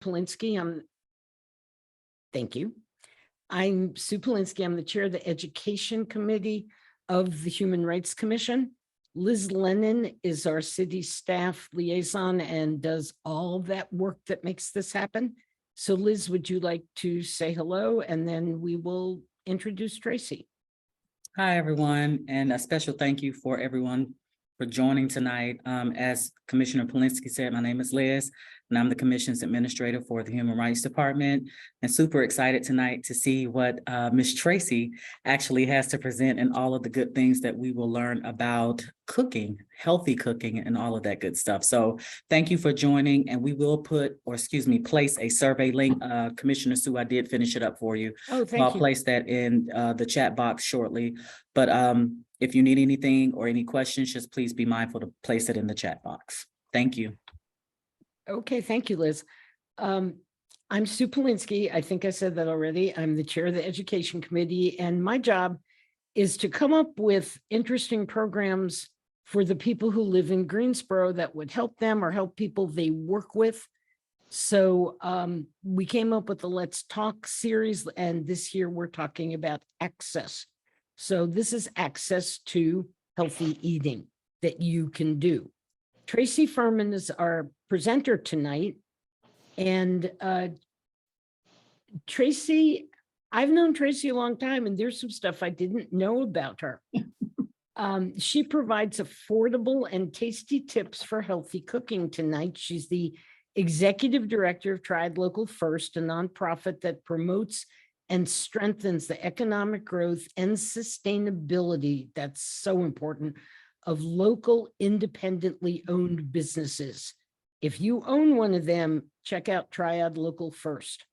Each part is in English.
Polinsky. Thank you. I'm Sue Polinsky. I'm the chair of the Education Committee of the Human Rights Commission. Liz Lennon is our city staff liaison and does all that work that makes this happen. So Liz, would you like to say hello? And then we will introduce Tracy. Hi, everyone, and a special thank you for everyone for joining tonight. As Commissioner Polinsky said, my name is Liz, and I'm the Commission's Administrator for the Human Rights Department, and super excited tonight to see what Ms. Tracy actually has to present and all of the good things that we will learn about cooking, healthy cooking, and all of that good stuff. So thank you for joining, and we will place a survey link. Commissioner Sue, I did finish it up for you. Oh, So I'll thank you. place that in the chat box shortly. But if you need anything or any questions, just please be mindful to place it in the chat box. Thank you. Okay, thank you, Liz. I'm Sue Polinsky. I think I said that already. I'm the chair of the Education Committee, and my job is to come up with interesting programs for the people who live in Greensboro that would help them or help people they work with. So we came up with the Let's Talk series, and this year we're talking about access. So this is access to healthy eating that you can do. Tracy Furman is our presenter tonight. And Tracy, I've known Tracy a long time, and there's some stuff I didn't know about her. She provides affordable and tasty tips for healthy cooking tonight. She's the executive director of Triad Local First, a nonprofit that promotes and strengthens the economic growth and sustainability, that's so important, of local independently owned businesses. If you own one of them, check out Triad Local First.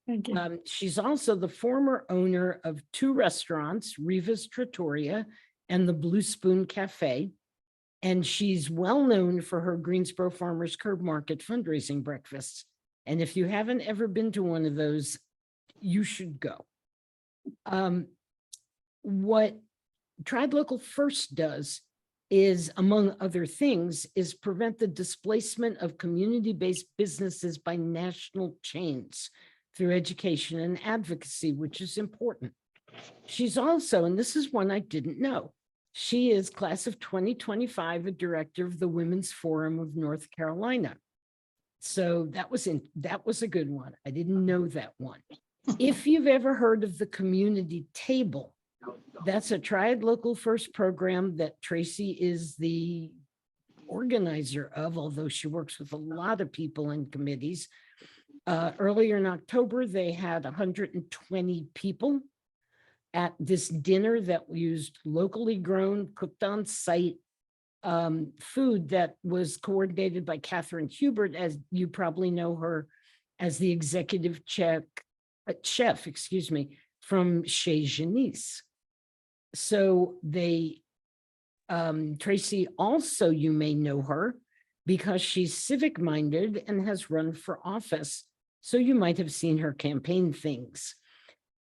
Thank you. She's also the former owner of 2 restaurants, Riva's Trattoria and the Blue Spoon Cafe. And she's well known for her Greensboro Farmers Curb Market fundraising breakfasts. And if you haven't ever been to one of those, you should go. What Triad Local First does is, among other things, is prevent the displacement of community-based businesses by national chains through education and advocacy, which is important. She's also, and this is one I didn't know, she is class of 2025, a director of the Women's Forum of North Carolina. So that was a good one. I didn't know that one. If you've ever heard of the Community Table, that's a Triad Local First program that Tracy is the organizer of, although she works with a lot of people in committees. Earlier in October, they had 120 people at this dinner that used locally grown, cooked on site food that was coordinated by Catherine Hubert, as you probably know her as the executive chef, from Chez Janice. So they, Tracy also, you may know her because she's civic minded and has run for office. So you might have seen her campaign things.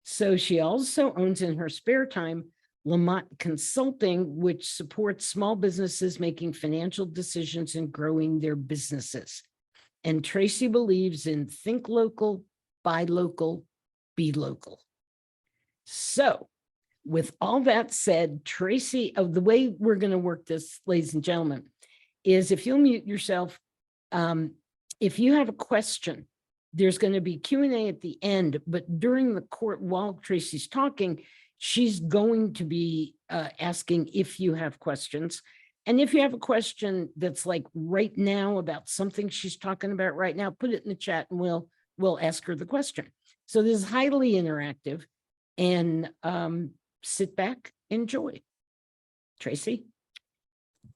So she also owns in her spare time Lamont Consulting, which supports small businesses making financial decisions and growing their businesses. And Tracy believes in think local, buy local, be local. So with all that said, Tracy, the way we're going to work this, ladies and gentlemen, is if you'll mute yourself, if you have a question, there's going to be Q&A at the end, but during the court, while Tracy's talking, she's going to be asking if you have questions. And if you have a question that's like right now about something she's talking about right now, put it in the chat and we'll ask her the question. So this is highly interactive, and sit back, enjoy. Tracy?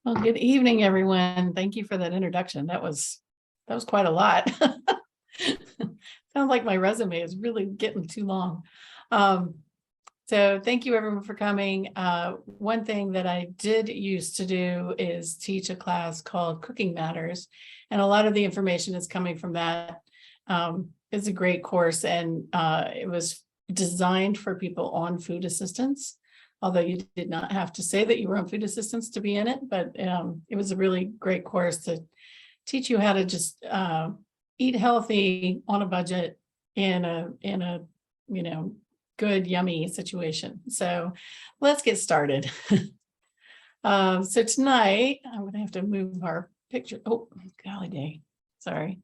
Well, good evening, everyone. Thank you for that introduction. That was quite a lot. Sounds like my resume is really getting too long. So thank you everyone for coming. One thing that I did used to do is teach a class called Cooking Matters, and a lot of the information is coming from that. It's a great course, and it was designed for people on food assistance, although you did not have to say that you were on food assistance to be in it, but it was a really great course to teach you how to just eat healthy on a budget in a, good, yummy situation. So let's get started. So tonight, I'm gonna have to move our picture. Oh, golly day, sorry.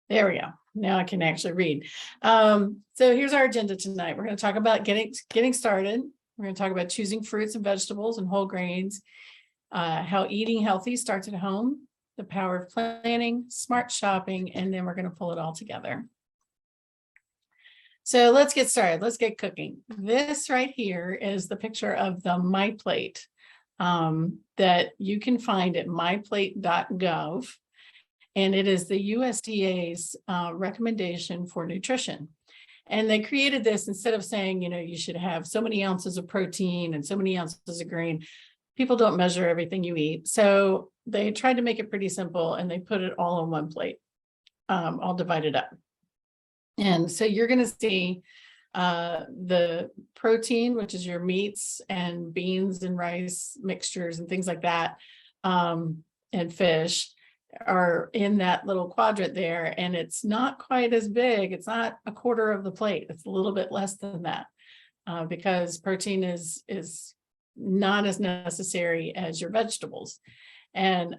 There we go. Now I can actually read. So here's our agenda tonight. We're going to talk about getting started. We're going to talk about choosing fruits and vegetables and whole grains, how eating healthy starts at home, the power of planning, smart shopping, and then we're going to pull it all together. So let's get started. Let's get cooking. This right here is the picture of the MyPlate that you can find at myplate.gov. And it is the USDA's recommendation for nutrition. And they created this instead of saying, you should have so many ounces of protein and so many ounces of grain. People don't measure everything you eat. So they tried to make it pretty simple and they put it all on one plate, all divided up. And so you're going to see the protein, which is your meats and beans and rice mixtures and things like that, and fish are in that little quadrant there, and it's not quite as big. It's not a quarter of the plate. It's a little bit less than that because protein is not as necessary as your vegetables, and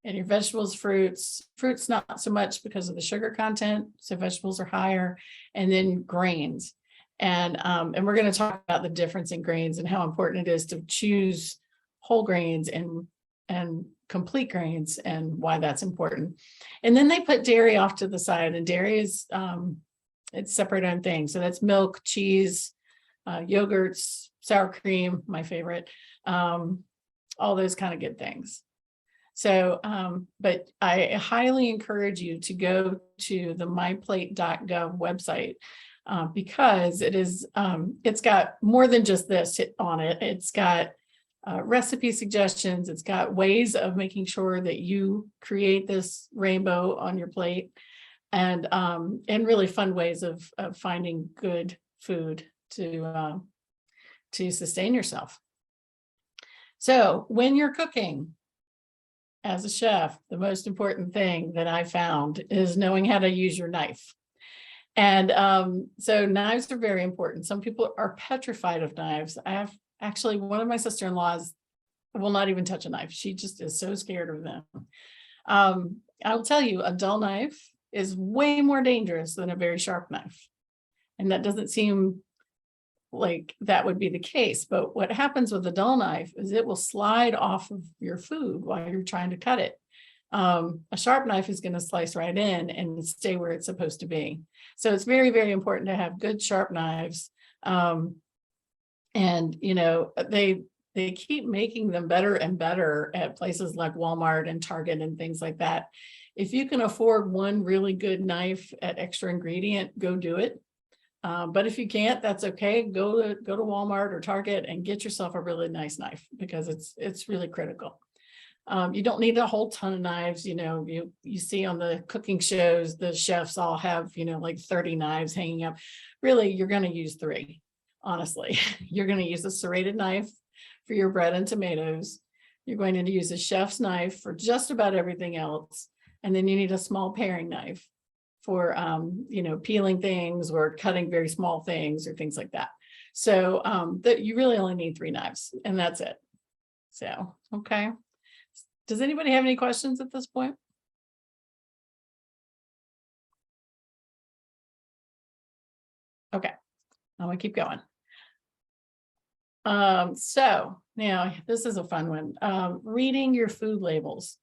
your vegetables, fruits not so much because of the sugar content. So vegetables are higher, and then grains, and we're going to talk about the difference in grains and how important it is to choose whole grains and complete grains and why that's important. And then they put dairy off to the side, and dairy is it's separate own thing. So that's milk, cheese, yogurts, sour cream, my favorite, all those kind of good things. So, but I highly encourage you to go to the myplate.gov website because it is, it's got more than just this on it. It's got recipe suggestions. It's got ways of making sure that you create this rainbow on your plate, and really fun ways of finding good food to sustain yourself. So when you're cooking as a chef, the most important thing that I found is knowing how to use your knife. And so knives are very important. Some people are petrified of knives. I have actually, one of my sister-in-laws will not even touch a knife. She just is so scared of them. I'll tell you, a dull knife is way more dangerous than a very sharp knife. And that doesn't seem like that would be the case. But what happens with a dull knife is it will slide off of your food while you're trying to cut it. A sharp knife is going to slice right in and stay where it's supposed to be. So it's very, very important to have good sharp knives. And, they keep making them better and better at places like Walmart and Target and things like that. If you can afford one really good knife at extra ingredient, go do it. But if you can't, that's okay. Go to Walmart or Target and get yourself a really nice knife because it's really critical. You don't need a whole ton of knives. You see on the cooking shows, the chefs all have, like 30 knives hanging up. Really, you're going to use 3. Honestly, you're going to use a serrated knife for your bread and tomatoes. You're going to use a chef's knife for just about everything else. And then you need a small paring knife for, peeling things or cutting very small things or things like that. So that you really only need 3 knives and that's it. So, okay. Does anybody have any questions at this point? Okay, I'm gonna keep going. So now this is a fun one. Reading your food labels.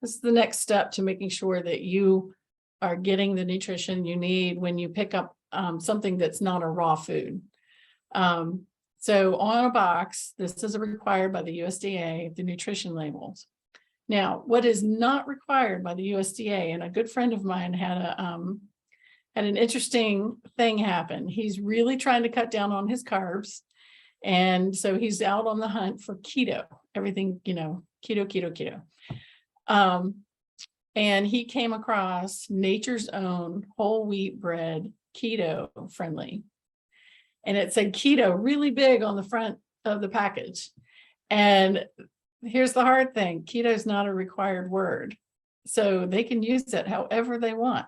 This is the next step to making sure that you are getting the nutrition you need when you pick up something that's not a raw food. So on a box, this is required by the USDA, the nutrition labels. Now, what is not required by the USDA, and a good friend of mine had an interesting thing happen. He's really trying to cut down on his carbs. And so he's out on the hunt for keto, everything, keto. And he came across Nature's Own whole wheat bread, keto friendly. And it said keto really big on the front of the package. And here's the hard thing. Keto is not a required word. So they can use it however they want.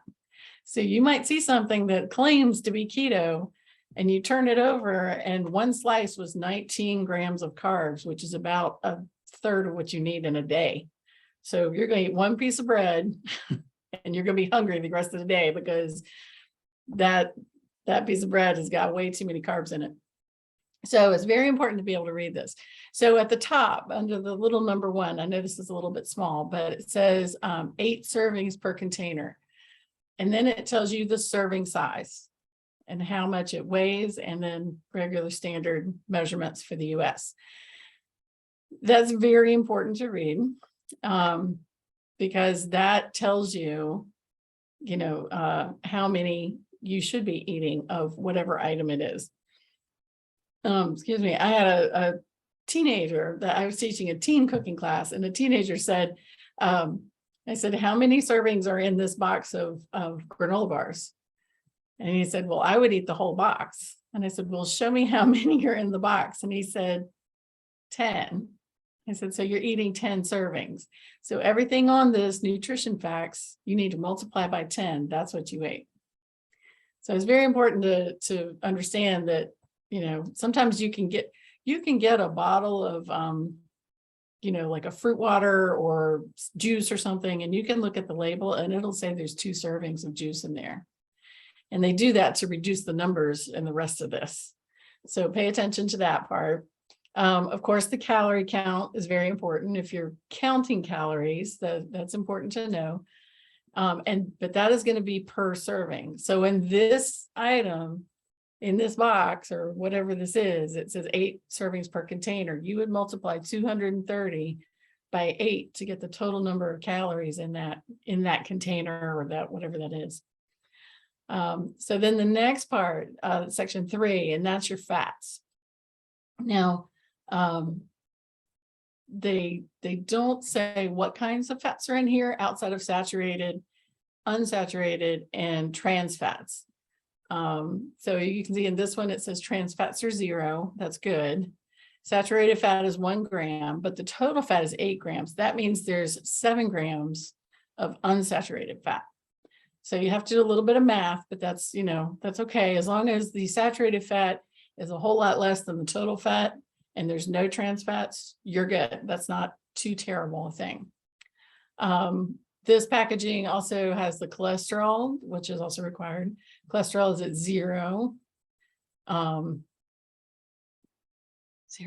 So you might see something that claims to be keto and you turn it over and one slice was 19 grams of carbs, which is about a third of what you need in a day. So you're going to eat one piece of bread and you're going to be hungry the rest of the day because that piece of bread has got way too many carbs in it. So it's very important to be able to read this. So at the top, under the little number 1, I know this is a little bit small, but it says 8 servings per container. And then it tells you the serving size and how much it weighs, and then regular standard measurements for the US. That's very important to read because that tells you, how many you should be eating of whatever item it is. Excuse me, I had a teenager that I was teaching a teen cooking class, and the teenager said, I said, how many servings are in this box of granola bars? And he said, well, I would eat the whole box. And I said, well, show me how many are in the box. And he said, 10. I said, so you're eating 10 servings. So everything on this nutrition facts, you need to multiply by 10. That's what you ate. So it's very important to understand that, sometimes you can get a bottle of, like a fruit water or juice or something, and you can look at the label and it'll say there's 2 servings of juice in there. And they do that to reduce the numbers in the rest of this. So pay attention to that part. Of course, the calorie count is very important. If you're counting calories, that's important to know. But that is going to be per serving. So in this item, in this box or whatever this is, it says 8 servings per container. You would multiply 230 by 8 to get the total number of calories in that container, or that whatever that is. So then the next part, section 3, and that's your fats. Now, they don't say what kinds of fats are in here outside of saturated, unsaturated, and trans fats. So you can see in this one, it says trans fats are 0. That's good. Saturated fat is 1 gram, but the total fat is 8 grams. That means there's 7 grams of unsaturated fat. So you have to do a little bit of math, but that's, that's okay. As long as the saturated fat is a whole lot less than the total fat and there's no trans fats, you're good. That's not too terrible a thing. This packaging also has the cholesterol, which is also required. Cholesterol is at 0. 0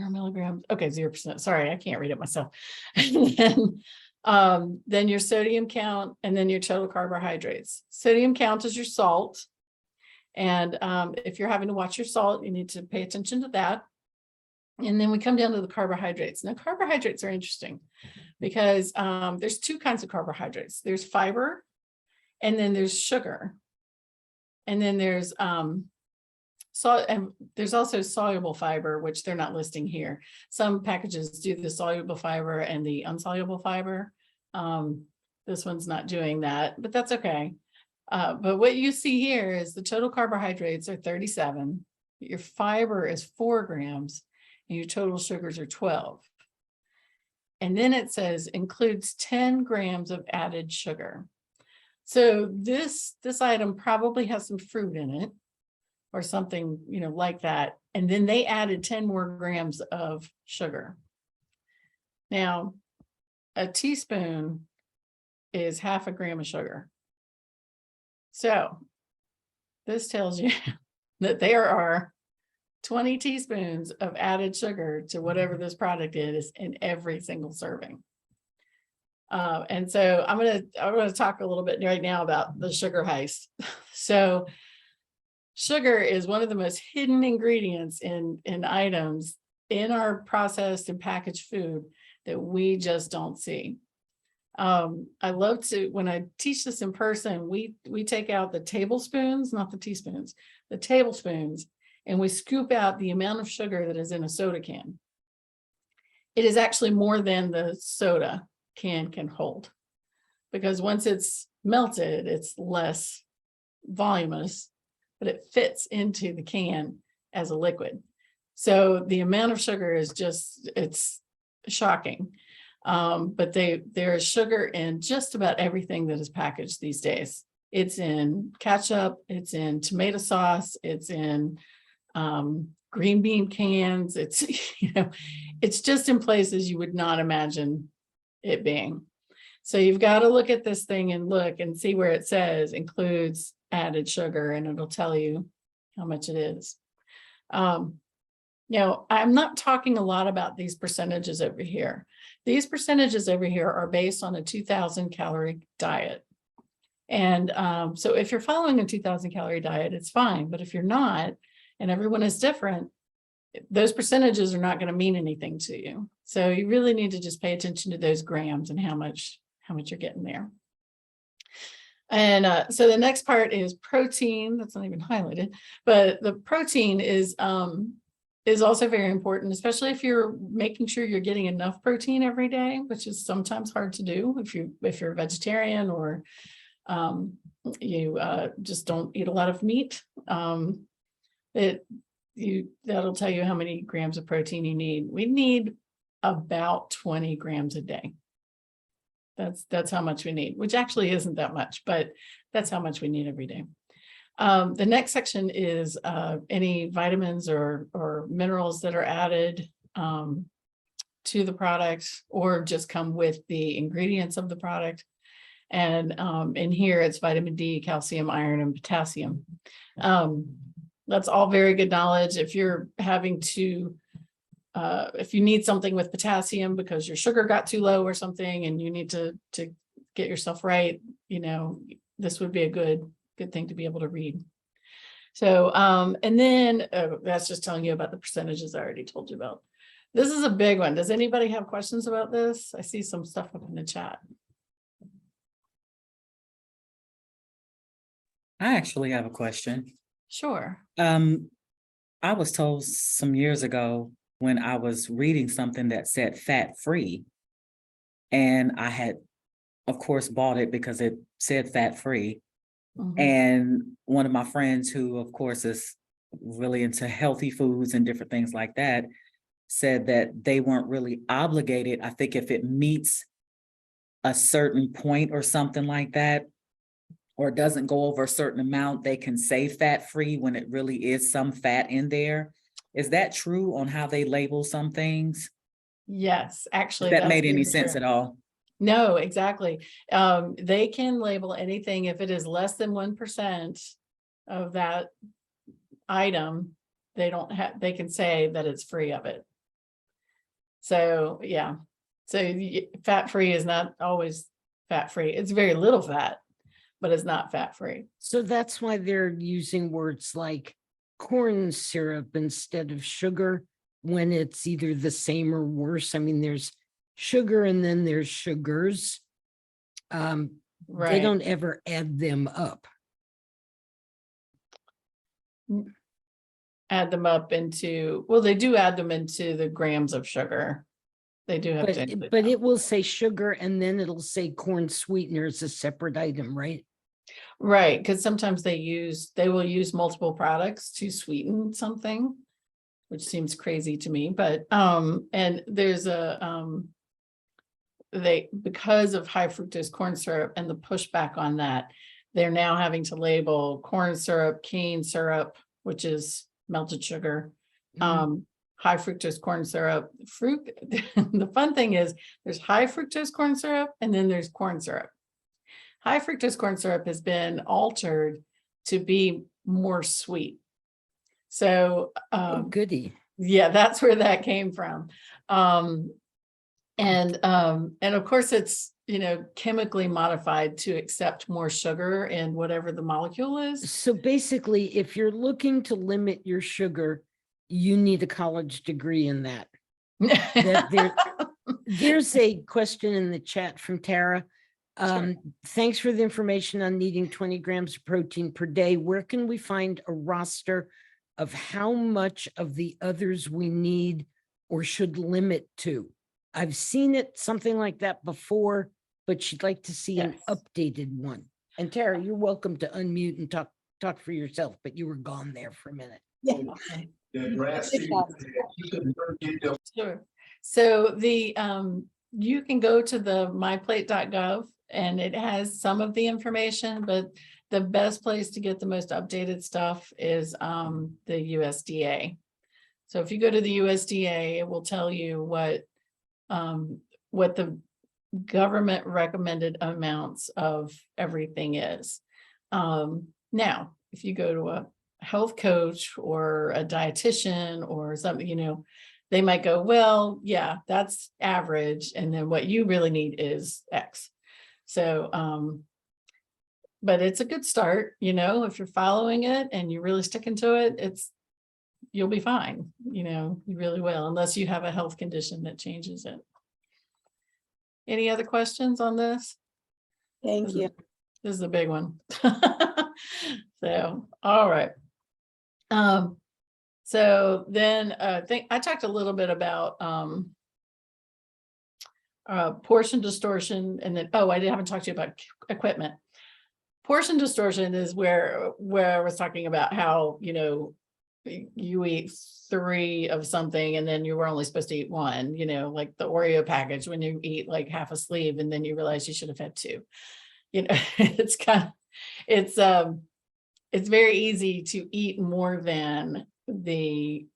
milligrams. Okay, 0%. Sorry, I can't read it myself. Then your sodium count, and then your total carbohydrates. Sodium count is your salt. And if you're having to watch your salt, you need to pay attention to that. And then we come down to the carbohydrates. Now, carbohydrates are interesting because there's 2 kinds of carbohydrates. There's fiber, and then there's sugar. And then there's and there's also soluble fiber, which they're not listing here. Some packages do the soluble fiber and the insoluble fiber. This one's not doing that, but that's okay. But what you see here is the total carbohydrates are 37. Your fiber is 4 grams. And your total sugars are 12. And then it says includes 10 grams of added sugar. So this item probably has some fruit in it or something, like that. And then they added 10 more grams of sugar. Now, a teaspoon is half a gram of sugar. So this tells you that there are 20 teaspoons of added sugar to whatever this product is in every single serving. And so I'm gonna talk a little bit right now about the sugar heist. So sugar is one of the most hidden ingredients in items in our processed and packaged food that we just don't see. I love to, when I teach this in person, we take out the tablespoons, not the teaspoons, the tablespoons, and we scoop out the amount of sugar that is in a soda can. It is actually more than the soda can hold, because once it's melted, it's less voluminous, but it fits into the can as a liquid. So the amount of sugar is just, it's shocking. But there is sugar in just about everything that is packaged these days. It's in ketchup, it's in tomato sauce, it's in green bean cans. It's, it's just in places you would not imagine it being. So you've got to look at this thing and look and see where it says includes added sugar, and it'll tell you how much it is. I'm not talking a lot about these percentages over here. These percentages over here are based on a 2,000 calorie diet. And so if you're following a 2,000 calorie diet, it's fine. But if you're not, and everyone is different, those percentages are not going to mean anything to you. So you really need to just pay attention to those grams and how much you're getting there. And so the next part is protein. That's not even highlighted, but the protein is also very important, especially if you're making sure you're getting enough protein every day, which is sometimes hard to do if you're a vegetarian or you just don't eat a lot of meat. That'll tell you how many grams of protein you need. We need about 20 grams a day. That's how much we need, which actually isn't that much, but that's how much we need every day. The next section is any vitamins or minerals that are added to the product or just come with the ingredients of the product. And in here, it's vitamin D, calcium, iron, and potassium. That's all very good knowledge. If you're having to, if you need something with potassium because your sugar got too low or something and you need to get yourself right, this would be a good thing to be able to read. So, and then that's just telling you about the percentages I already told you about. This is a big one. Does anybody have questions about this? I see some stuff up in the chat. I actually have a question. Sure. I was told some years ago when I was reading something that said fat-free, and I had, of course, bought it because it said fat-free. Mhm. And one of my friends who, of course, is really into healthy foods and different things like that, said that they weren't really obligated. I think if it meets a certain point or something like that, or doesn't go over a certain amount, they can say fat-free when it really is some fat in there. Is that true on how they label some things? Yes, actually. If that that's made any very sense true. at all? No, exactly. They can label anything if it is less than 1% of that item. They can say that it's free of it. So yeah, so fat-free is not always fat-free. It's very little fat, but it's not fat-free. So that's why they're using words like corn syrup instead of sugar when it's either the same or worse. I mean, there's sugar and then there's sugars. They Right. don't ever add them up. Add them up into, well, they do add them into the grams of sugar. They do have to. include But them. it will say sugar and then it'll say corn sweetener as a separate item, right? Right, because sometimes they will use multiple products to sweeten something, which seems crazy to me, but and there's because of high fructose corn syrup and the pushback on that, they're now having to label corn syrup, cane syrup, which is melted sugar, Mhm. high fructose corn syrup, fruit. The fun thing is there's high fructose corn syrup and then there's corn syrup. High fructose corn syrup has been altered to be more sweet. So, Oh, goody. yeah, that's where that came from. And of course it's, chemically modified to accept more sugar in whatever the molecule is. So basically, if you're looking to limit your sugar, you need a college degree in that. There's a question in the chat from Tara. Sure. Thanks for the information on needing 20 grams of protein per day. Where can we find a roster of how much of the others we need or should limit to? I've seen it, something like that before, but she'd like to see an Yes. updated one. And Tara, you're welcome to unmute and talk for yourself, but you were gone there for a minute. Okay. The grass. Sure. So the you can go to the myplate.gov and it has some of the information, but the best place to get the most updated stuff is the USDA. So if you go to the USDA, it will tell you what the government recommended amounts of everything is. Now, if you go to a health coach or a dietitian or something, you know, they might go, well, yeah, that's average. And then what you really need is X. So, but it's a good start, you know, if you're following it and you're really sticking to it, you'll be fine. You know, you really will, unless you have a health condition that changes it. Any other questions on this? Thank you. This is a big one. So, all right. So then I talked a little bit about portion distortion, and then, I haven't talked to you about equipment. Portion distortion is where I was talking about how, you know, you eat 3 of something and then you were only supposed to eat 1, you know, like the Oreo package, when you eat like half a sleeve and then you realize you should have had 2. You know, it's very easy to eat more than the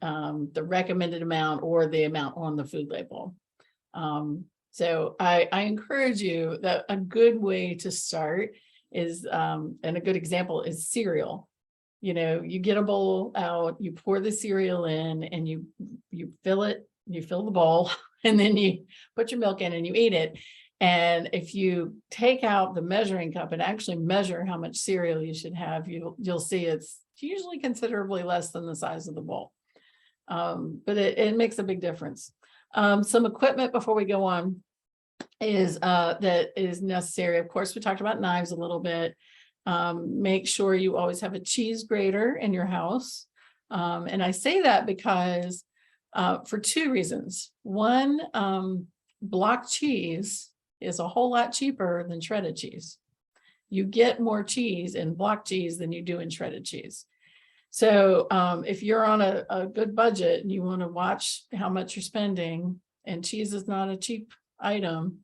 recommended amount or the amount on the food label. So I encourage you that a good way to start is, and a good example is cereal. You know, you get a bowl out, you pour the cereal in and you fill it, you fill the bowl, and then you put your milk in and you eat it. And if you take out the measuring cup and actually measure how much cereal you should have, you'll see it's usually considerably less than the size of the bowl. But it makes a big difference. Some equipment before we go on is that is necessary. Of course, we talked about knives a little bit. Make sure you always have a cheese grater in your house. And I say that because for 2 reasons. One, block cheese is a whole lot cheaper than shredded cheese. You get more cheese in block cheese than you do in shredded cheese. So if you're on a good budget and you want to watch how much you're spending, and cheese is not a cheap item,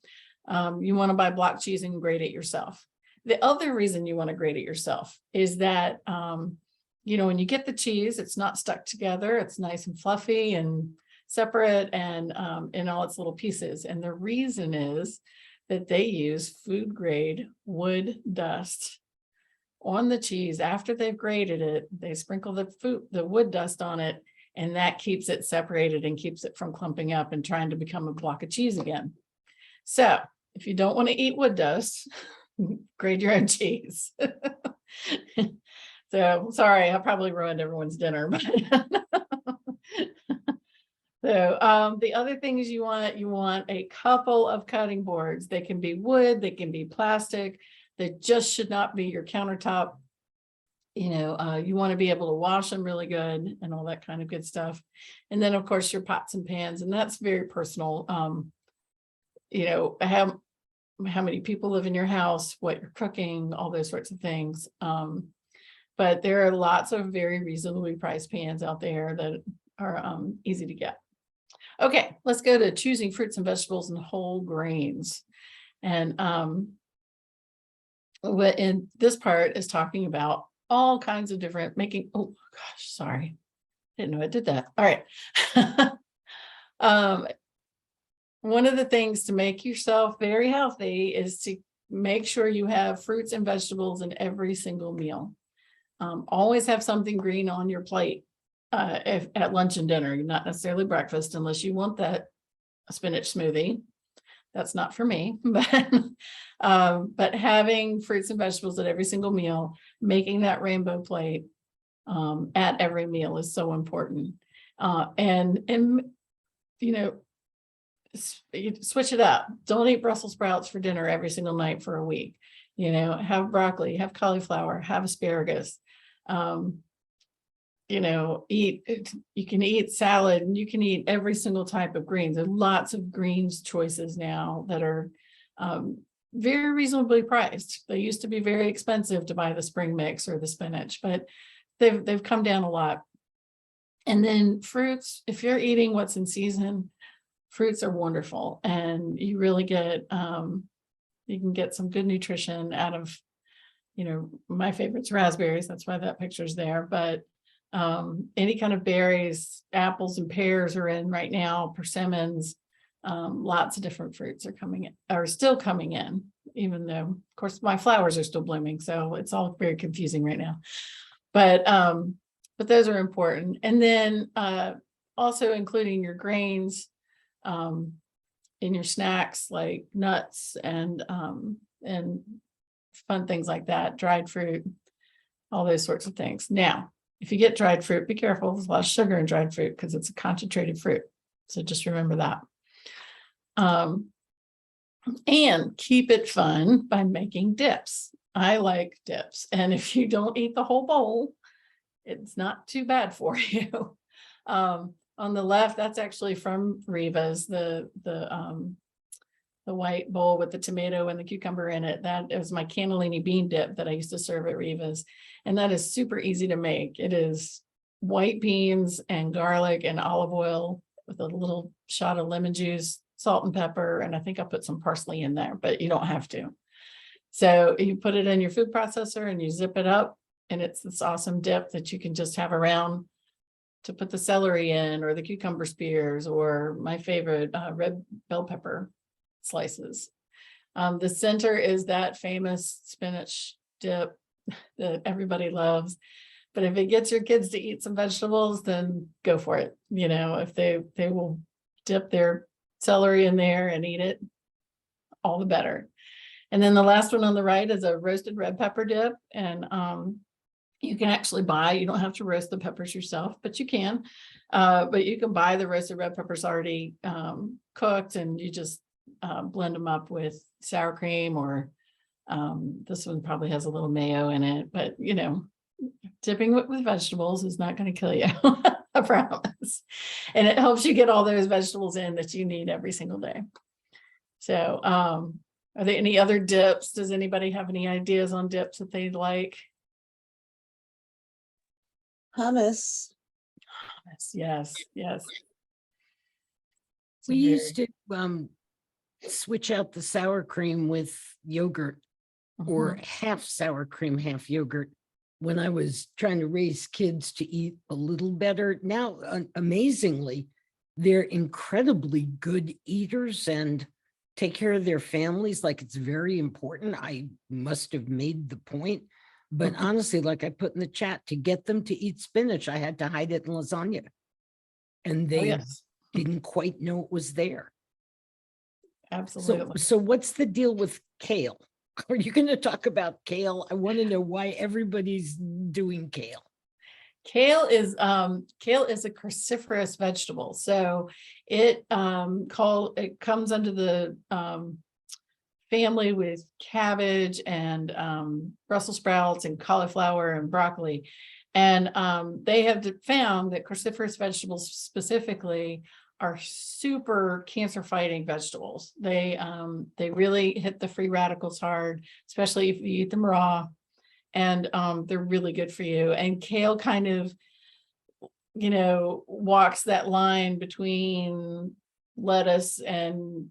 you want to buy block cheese and grate it yourself. The other reason you want to grate it yourself is that, you know, when you get the cheese, it's not stuck together. It's nice and fluffy and separate and in all its little pieces. And the reason is that they use food grade wood dust on the cheese. After they've grated it, they sprinkle the wood dust on it, and that keeps it separated and keeps it from clumping up and trying to become a block of cheese again. So if you don't want to eat wood dust, grade your own cheese. So sorry, I probably ruined everyone's dinner. But so the other things you want a couple of cutting boards. They can be wood, they can be plastic. They just should not be your countertop. You know, you want to be able to wash them really good and all that kind of good stuff. And then of course your pots and pans, and that's very personal. You know, how many people live in your house, what you're cooking, all those sorts of things. But there are lots of very reasonably priced pans out there that are easy to get. Okay, let's go to choosing fruits and vegetables and whole grains. And in this part is talking about all kinds of different oh gosh, sorry. Didn't know I did that. All right. One of the things to make yourself very healthy is to make sure you have fruits and vegetables in every single meal. Always have something green on your plate at lunch and dinner, not necessarily breakfast, unless you want that spinach smoothie. That's not for me, but having fruits and vegetables at every single meal, making that rainbow plate at every meal is so important. And you know, switch it up. Don't eat Brussels sprouts for dinner every single night for a week. You know, have broccoli, have cauliflower, have asparagus. You know, you can eat salad, and you can eat every single type of greens. There are lots of greens choices now that are very reasonably priced. They used to be very expensive to buy the spring mix or the spinach, but they've come down a lot. And then fruits, if you're eating what's in season, fruits are wonderful, and you really get, you can get some good nutrition out of, my favorite's raspberries. That's why that picture's there. But any kind of berries, apples and pears are in right now, persimmons, lots of different fruits are still coming in, even though, of course, my flowers are still blooming. So it's all very confusing right now. But those are important. And then also including your grains in your snacks, like nuts and fun things like that, dried fruit, all those sorts of things. Now, if you get dried fruit, be careful. There's a lot of sugar in dried fruit because it's a concentrated fruit. So just remember that. And keep it fun by making dips. I like dips. And if you don't eat the whole bowl, it's not too bad for you. On the left, that's actually from Riva's, the white bowl with the tomato and the cucumber in it. That is my cannellini bean dip that I used to serve at Riva's. And that is super easy to make. It is white beans and garlic and olive oil with a little shot of lemon juice, salt and pepper. And I think I put some parsley in there, but you don't have to. So you put it in your food processor and you zip it up, and it's this awesome dip that you can just have around to put the celery in, or the cucumber spears, or my favorite red bell pepper slices. The center is that famous spinach dip that everybody loves. But if it gets your kids to eat some vegetables, then go for it. If they will dip their celery in there and eat it, all the better. And then the last one on the right is a roasted red pepper dip. And you can actually buy, you don't have to roast the peppers yourself, but you can. But you can buy the roasted red peppers already cooked, and you just blend them up with sour cream, or this one probably has a little mayo in it. But dipping with vegetables is not going to kill you. I promise. And it helps you get all those vegetables in that you need every single day. So are there any other dips? Does anybody have any ideas on dips that they'd like? Hummus. Yes. We used to switch out the sour cream with yogurt, or half sour cream, half yogurt, when I was trying to raise kids to eat a little better. Now, amazingly, they're incredibly good eaters and take care of their families. Like, it's very important. I must have made the point. But honestly, like I put in the chat, to get them to eat spinach, I had to hide it in lasagna. And they didn't quite know it was there. Absolutely. So what's the deal with kale? Are you going to talk about kale? I want to know why everybody's doing kale. Kale is a cruciferous vegetable. So it comes under the family with cabbage and Brussels sprouts and cauliflower and broccoli. And they have found that cruciferous vegetables specifically are super cancer fighting vegetables. They really hit the free radicals hard, especially if you eat them raw. And they're really good for you. And kale kind of, walks that line between lettuce and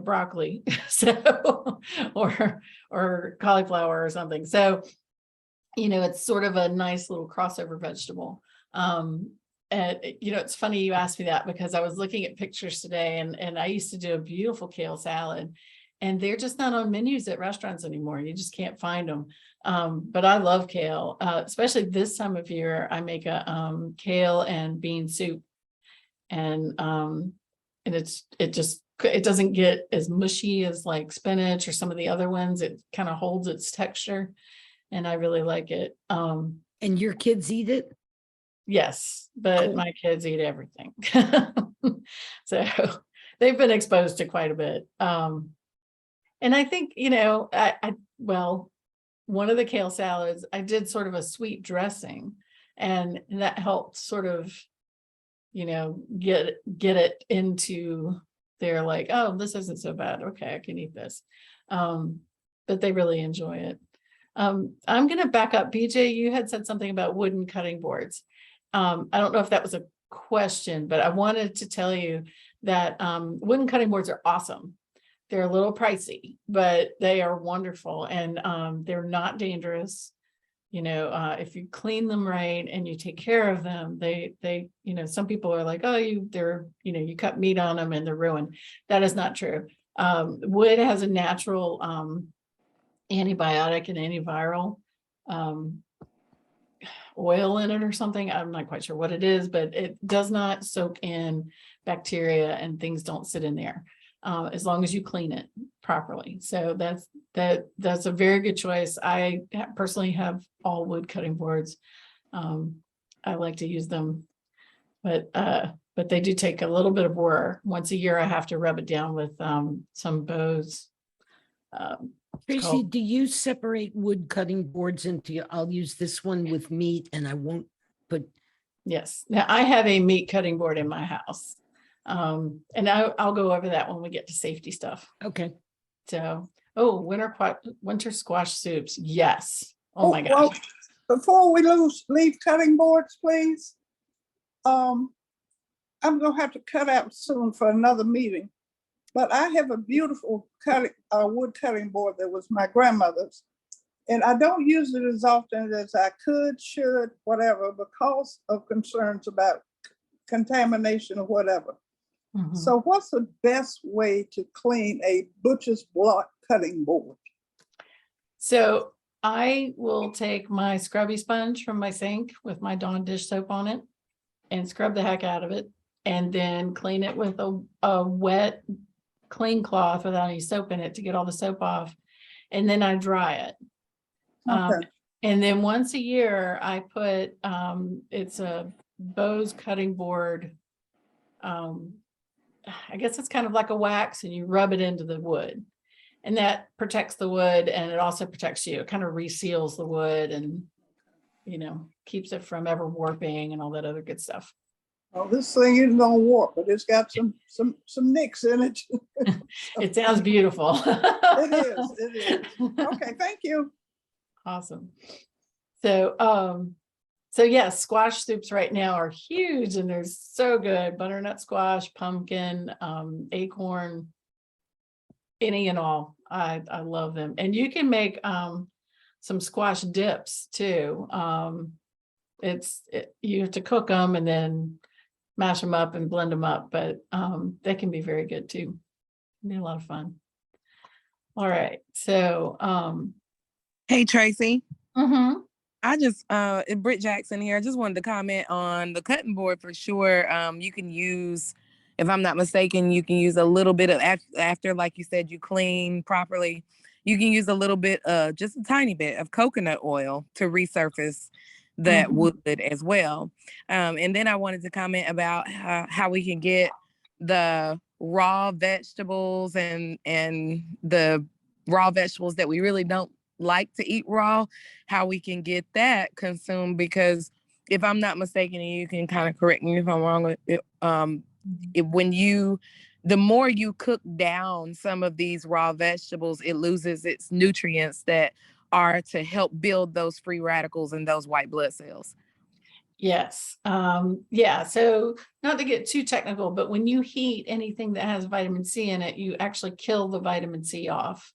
broccoli, so or cauliflower or something. So it's sort of a nice little crossover vegetable. And it's funny you asked me that, because I was looking at pictures today, and I used to do a beautiful kale salad, and they're just not on menus at restaurants anymore. You just can't find them. But I love kale, especially this time of year. I make a kale and bean soup, and it doesn't get as mushy as like spinach or some of the other ones. It kind of holds its texture, and I really like it. And your kids eat it? Yes, but Cool. my kids eat everything. So they've been exposed to quite a bit. And I think, one of the kale salads, I did sort of a sweet dressing, and that helped sort of, get it into their like, oh, this isn't so bad. Okay, I can eat this. But they really enjoy it. I'm going to back up. BJ, you had said something about wooden cutting boards. I don't know if that was a question, but I wanted to tell you that wooden cutting boards are awesome. They're a little pricey, but they are wonderful, and they're not dangerous. If you clean them right and you take care of them, some people are like, oh, you cut meat on them and they're ruined. That is not true. Wood has a natural antibiotic and antiviral oil in it or something. I'm not quite sure what it is, but it does not soak in bacteria and things don't sit in there as long as you clean it properly. So that's a very good choice. I personally have all wood cutting boards. I like to use them, but they do take a little bit of work. Once a year, I have to rub it down with some Bose. Tracy, called- do you separate wood cutting boards into, I'll use this one with meat and I won't put, Yes, now I have a meat cutting board in my house. And I'll go over that when we get to safety stuff. okay. So, winter squash soups. Yes. Oh my Well, gosh. before we leave cutting boards, please. I'm gonna have to cut out soon for another meeting. But I have a beautiful wood cutting board that was my grandmother's. And I don't use it as often as I could, should, whatever, because of concerns about contamination or whatever. Mhm. So what's the best way to clean a butcher's block cutting board? So I will take my scrubby sponge from my sink with my Dawn dish soap on it and scrub the heck out of it, and then clean it with a wet, clean cloth without any soap in it to get all the soap off. And then I dry it. Okay. And then once a year, I put, it's a Bose cutting board. I guess it's kind of like a wax, and you rub it into the wood. And that protects the wood, and it also protects you. It kind of reseals the wood and, keeps it from ever warping and all that other good stuff. Well, this thing isn't gonna warp, but it's got some nicks in it. It sounds beautiful. It is. Okay, thank you. Awesome. So yes, squash soups right now are huge and they're so good. Butternut squash, pumpkin, acorn, any and all. I love them. And you can make some squash dips too. You have to cook them and then mash them up and blend them up, but they can be very good too. Be a lot of fun. All right, so Hey Tracy, mhm. I just Britt Jackson here. I just wanted to comment on the cutting board for sure. You can use, if I'm not mistaken, you can use a little bit of after, like you said, you clean properly. You can use a little bit, just a tiny bit of coconut oil to resurface that wood as well. And then I wanted to comment about how we can get the raw vegetables and the raw vegetables that we really don't like to eat raw, how we can get that consumed, because if I'm not mistaken, and you can kind of correct me if I'm wrong, the more you cook down some of these raw vegetables, it loses its nutrients that are to help build those free radicals and those white blood cells. Yes. Yeah. So not to get too technical, but when you heat anything that has vitamin C in it, you actually kill the vitamin C off.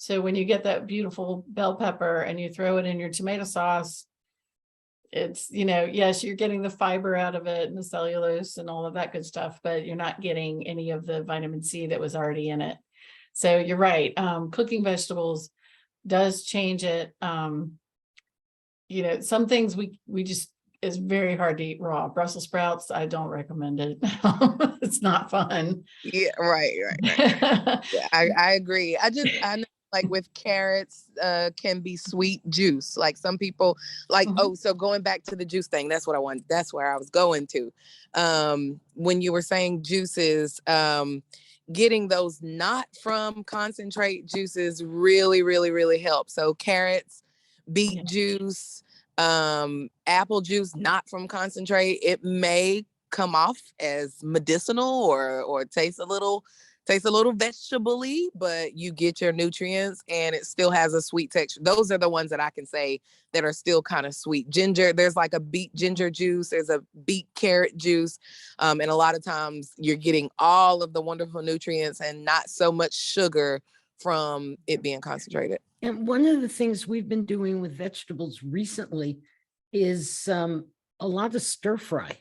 So when you get that beautiful bell pepper and you throw it in your tomato sauce, it's, yes, you're getting the fiber out of it and the cellulose and all of that good stuff, but you're not getting any of the vitamin C that was already in it. So you're right. Cooking vegetables does change it. Some things we just, it's very hard to eat raw. Brussels sprouts, I don't recommend it. It's not fun. Yeah, right. Yeah, I agree. I know, like with carrots, can be sweet juice. Like some people like, so going back to the juice thing, that's what I want. That's where I was going to. When you were saying juices, getting those not from concentrate juices really, really, really helps. So carrots, beet juice, apple juice, not from concentrate. It may come off as medicinal or taste a little tastes a little vegetable-y, but you get your nutrients and it still has a sweet texture. Those are the ones that I can say that are still kind of sweet. Ginger, there's like a beet ginger juice, there's a beet carrot juice. And a lot of times you're getting all of the wonderful nutrients and not so much sugar from it being concentrated. And one of the things we've been doing with vegetables recently is a lot of stir fry.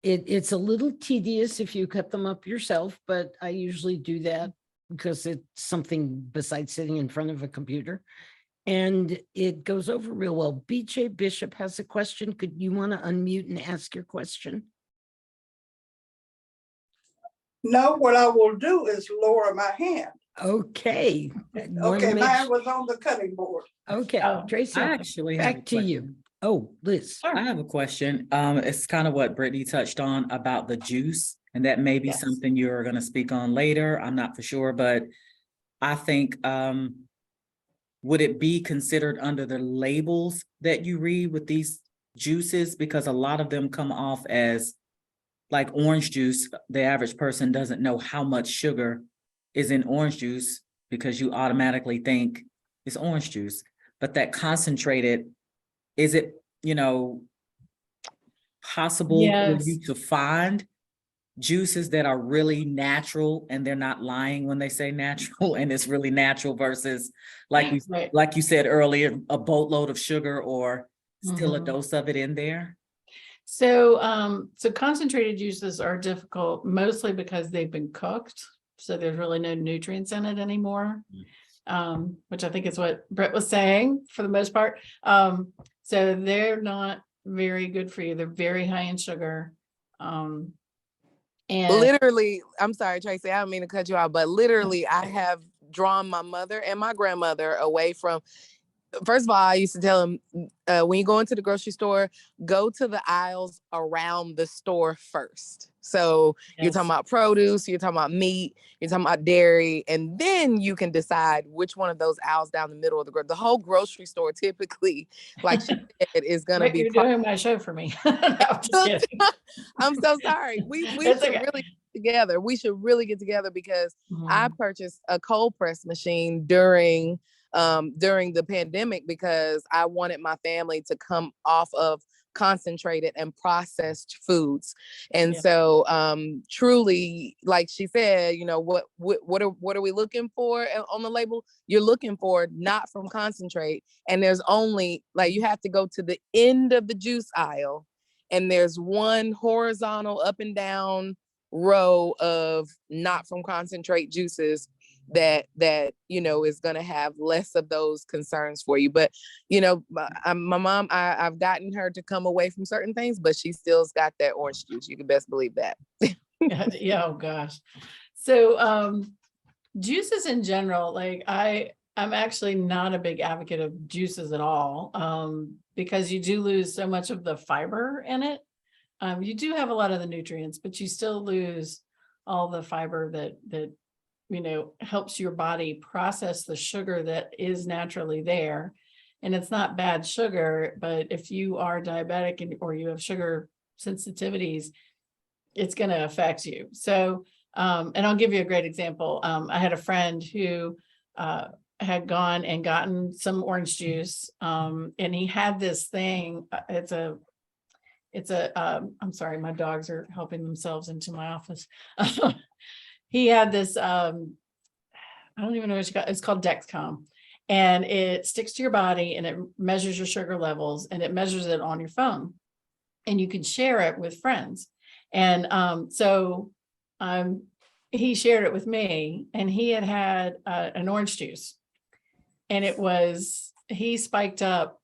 It's a little tedious if you cut them up yourself, but I usually do that because it's something besides sitting in front of a computer. And it goes over real well. BJ Bishop has a question. Could you want to unmute and ask your question? No, what I will do is lower my hand. Okay. Okay, mine was on the cutting board. Okay, Oh, Tracy, I actually have a back to you. question. Oh, Liz. I have a question. It's kind of what Brittany touched on about the juice, and that may be Yes. something you're going to speak on later. I'm not for sure, but I think, would it be considered under the labels that you read with these juices? Because a lot of them come off as like orange juice. The average person doesn't know how much sugar is in orange juice because you automatically think it's orange juice. But that concentrated, is it, possible for Yes. you to find juices that are really natural and they're not lying when they say natural and it's really natural versus Right. like you said earlier, a boatload of sugar or still a Mhm. dose of it in there? So, so concentrated juices are difficult mostly because they've been cooked. So there's really no nutrients in it anymore. Which I think is what Brett was saying for the most part. So they're not very good for you. They're very high in sugar. And Literally, I'm sorry, Tracy, I don't mean to cut you out, but literally I have drawn my mother and my grandmother away from. First of all, I used to tell them, when you go into the grocery store, go to the aisles around the store first. So you're talking about produce, you're talking about meat, you're talking about dairy, and then you can decide which one of those aisles down the middle of the whole grocery store typically, like she said, is going to Rick, be. you're doing my show for me. No, I'm just kidding. I'm so sorry. We That's should okay. really get together. We should really get together because I Mhm. purchased a cold press machine during the pandemic because I wanted my family to come off of concentrated and processed foods. And Yeah. so truly, like she said, what are we looking for on the label? You're looking for not from concentrate. And there's only, like, you have to go to the end of the juice aisle and there's one horizontal up and down row of not from concentrate juices that is going to have less of those concerns for you. But my mom, I've gotten her to come away from certain things, but she still's got that orange juice. You can best believe that. Yeah, oh gosh. So juices in general, like I'm actually not a big advocate of juices at all, because you do lose so much of the fiber in it. You do have a lot of the nutrients, but you still lose all the fiber that helps your body process the sugar that is naturally there. And it's not bad sugar, but if you are diabetic or you have sugar sensitivities, it's going to affect you. So, and I'll give you a great example. I had a friend who had gone and gotten some orange juice, and he had this thing. I'm sorry, my dogs are helping themselves into my office. He had this, I don't even know what you got. It's called Dexcom, and it sticks to your body and it measures your sugar levels and it measures it on your phone, and you can share it with friends. And so he shared it with me, and he had an orange juice, and he spiked up.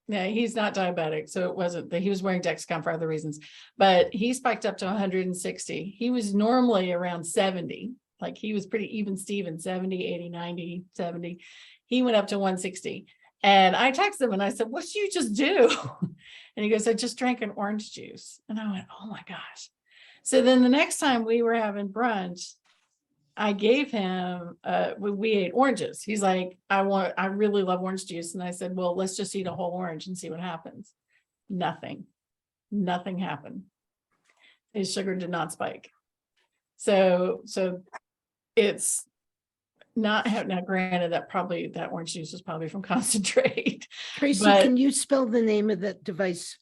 Yeah, he's not diabetic, so it wasn't that he was wearing Dexcom for other reasons, but he spiked up to 160. He was normally around 70. Like, he was pretty even Steven, 70, 80, 90, 70. He went up to 160. And I texted him and I said, what did you just do? And he goes, I just drank an orange juice. And I went, oh my gosh. So then the next time we were having brunch, I gave him, we ate oranges. He's like, I really love orange juice. And I said, well, let's just eat a whole orange and see what happens. Nothing happened. His sugar did not spike. So it's not, now granted, that orange juice is probably from concentrate. Tracy, But- can you spell the name of that device?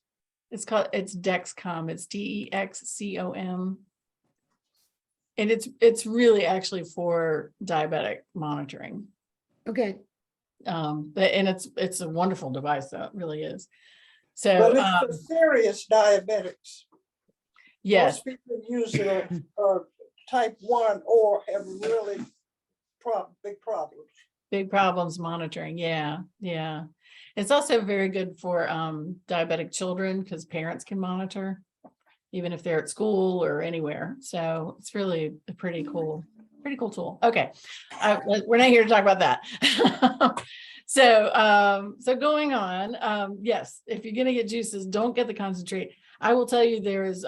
It's Dexcom. It's DEXCOM. And it's really actually for diabetic monitoring. Okay, And it's a wonderful device, though. It really is. So, But it's for serious diabetics. yes, Most people use it are type 1 or have really big problems. big problems monitoring. Yeah, yeah. It's also very good for diabetic children because parents can monitor even if they're at school or anywhere. So it's really a pretty cool tool. Okay, we're not here to talk about that. So going on, yes, if you're gonna get juices, don't get the concentrate. I will tell you, there is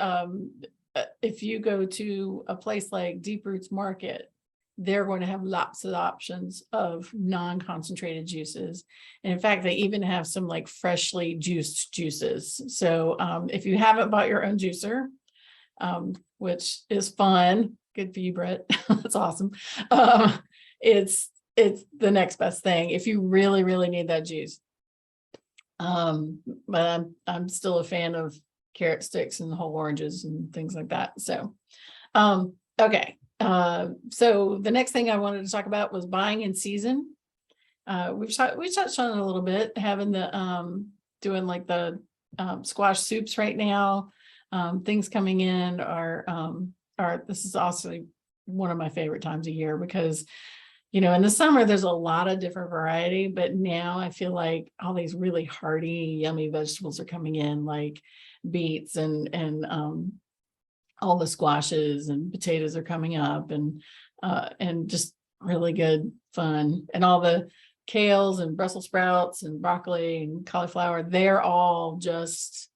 if you go to a place like Deep Roots Market, they're going to have lots of options of non-concentrated juices. And in fact, they even have some like freshly juiced juices. So if you haven't bought your own juicer, which is fun, good for you, Brett. That's awesome. It's the next best thing if you really, really need that juice. But I'm still a fan of carrot sticks and whole oranges and things like that. So, okay. So the next thing I wanted to talk about was buying in season. We touched on it a little bit, having the doing like the squash soups right now. Things coming in are this is also one of my favorite times of year because, you know, in the summer there's a lot of different variety, but now I feel like all these really hearty, yummy vegetables are coming in, like beets and all the squashes and potatoes are coming up, and just really good fun. And all the kales and Brussels sprouts and broccoli and cauliflower, they're all just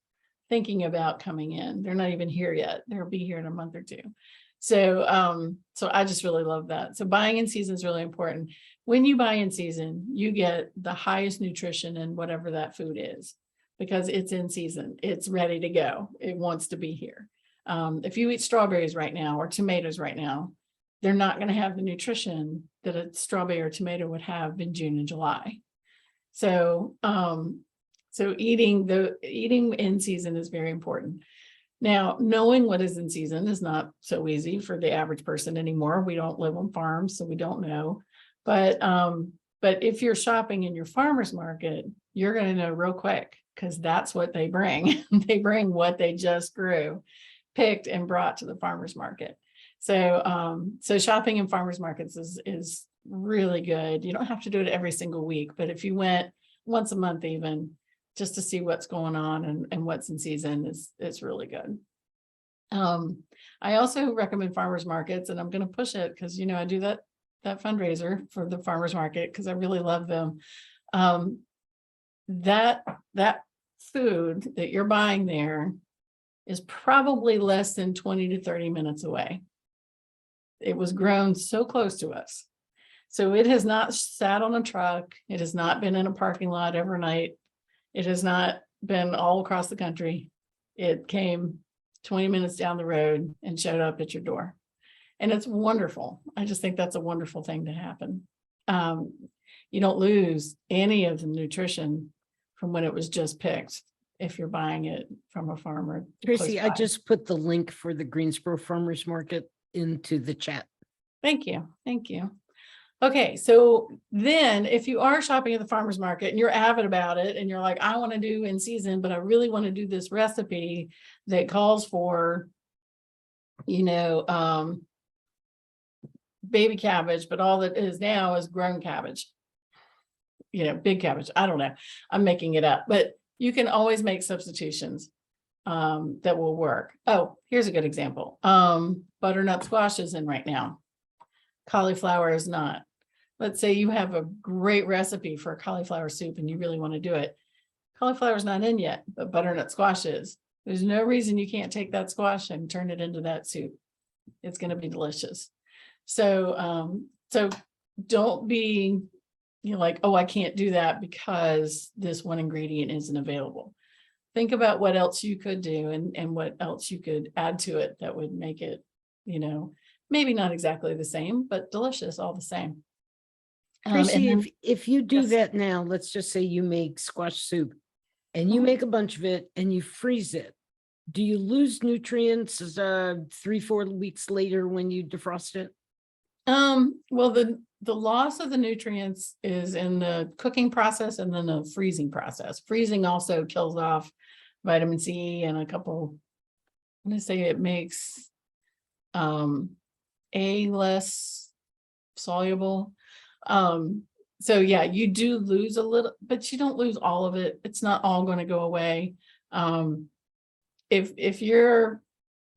thinking about coming in. They're not even here yet. They'll be here in a month or two. So, so I just really love that. So buying in season is really important. When you buy in season, you get the highest nutrition in whatever that food is, because it's in season. It's ready to go. It wants to be here. If you eat strawberries right now or tomatoes right now, they're not going to have the nutrition that a strawberry or tomato would have in June and July. So, so eating in season is very important. Now, knowing what is in season is not so easy for the average person anymore. We don't live on farms, so we don't know. But if you're shopping in your farmer's market, you're going to know real quick, because that's what they bring. They bring what they just grew, picked and brought to the farmer's market. So, so shopping in farmers markets is really good. You don't have to do it every single week, but if you went once a month, even just to see what's going on and what's in season, is really good. I also recommend farmers markets, and I'm going to push it because, you know, I do that fundraiser for the farmers market because I really love them. That food that you're buying there is probably less than 20 to 30 minutes away. It was grown so close to us. So it has not sat on a truck. It has not been in a parking lot overnight. It has not been all across the country. It came 20 minutes down the road and showed up at your door. And it's wonderful. I just think that's a wonderful thing to happen. You don't lose any of the nutrition from when it was just picked if you're buying it from a farmer. Tracy, close I by. just put the link for the Greensboro Farmers Market into the chat. Thank you. Thank you. Okay, so then if you are shopping at the farmer's market and you're avid about it and you're like, I want to do in season, but I really want to do this recipe that calls for, you know, baby cabbage, but all that is now is grown cabbage. You know, big cabbage. I don't know. I'm making it up, but you can always make substitutions that will work. Oh, here's a good example. Butternut squash is in right now. Cauliflower is not. Let's say you have a great recipe for a cauliflower soup and you really want to do it. Cauliflower is not in yet, but butternut squash is. There's no reason you can't take that squash and turn it into that soup. It's going to be delicious. So, so don't be, you know, like, oh, I can't do that because this one ingredient isn't available. Think about what else you could do and what else you could add to it that would make it, you know, maybe not exactly the same, but delicious all the same. And Tracy, then- if you do Yes. that now, let's just say you make squash soup and you Mhm. make a bunch of it and you freeze it. Do you lose nutrients 3-4 weeks later when you defrost it? Well, the loss of the nutrients is in the cooking process and then the freezing process. Freezing also kills off vitamin C and a couple, I'm gonna say it makes A less soluble. So yeah, you do lose a little, but you don't lose all of it. It's not all going to go away. If you're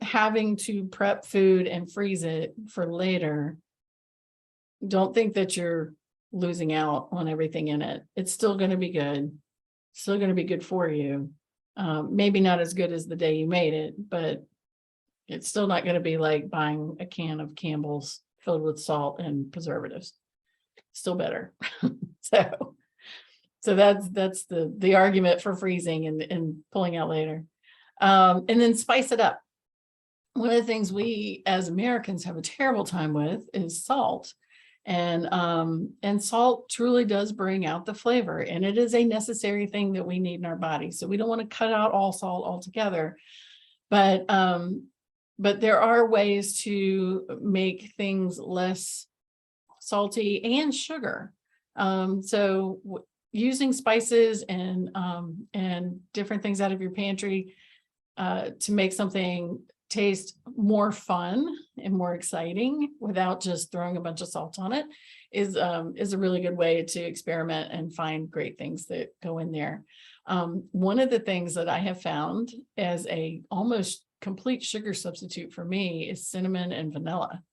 having to prep food and freeze it for later, don't think that you're losing out on everything in it. It's still going to be good. Still going to be good for you. Maybe not as good as the day you made it, but it's still not going to be like buying a can of Campbell's filled with salt and preservatives. Still better. So that's the argument for freezing and pulling out later. And then spice it up. One of the things we as Americans have a terrible time with is salt. And salt truly does bring out the flavor, and it is a necessary thing that we need in our body. So we don't want to cut out all salt altogether, but there are ways to make things less salty and sugar. Using spices and different things out of your pantry to make something taste more fun and more exciting without just throwing a bunch of salt on it is a really good way to experiment and find great things that go in there. One of the things that I have found as a almost complete sugar substitute for me is cinnamon and vanilla.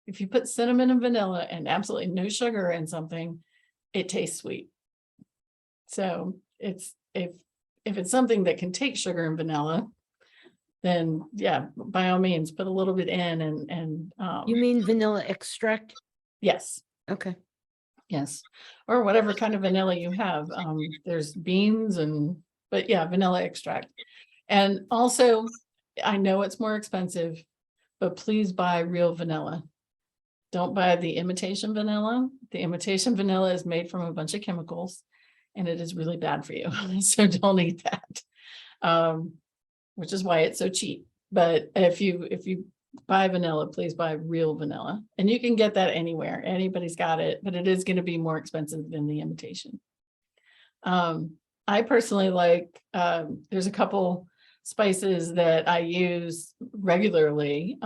If you put cinnamon and vanilla and absolutely no sugar in something, it tastes sweet. So if it's something that can take sugar and vanilla, then yeah, by all means, put a little bit in and You mean vanilla extract? yes, Okay. yes, or whatever kind of vanilla you have. There's beans but yeah, vanilla extract. And also, I know it's more expensive, but please buy real vanilla. Don't buy the imitation vanilla. The imitation vanilla is made from a bunch of chemicals and it is really bad for you. So don't eat that. Which is why it's so cheap. But if you buy vanilla, please buy real vanilla. And you can get that anywhere. Anybody's got it, but it is going to be more expensive than the imitation. I personally like, there's a couple spices that I use regularly.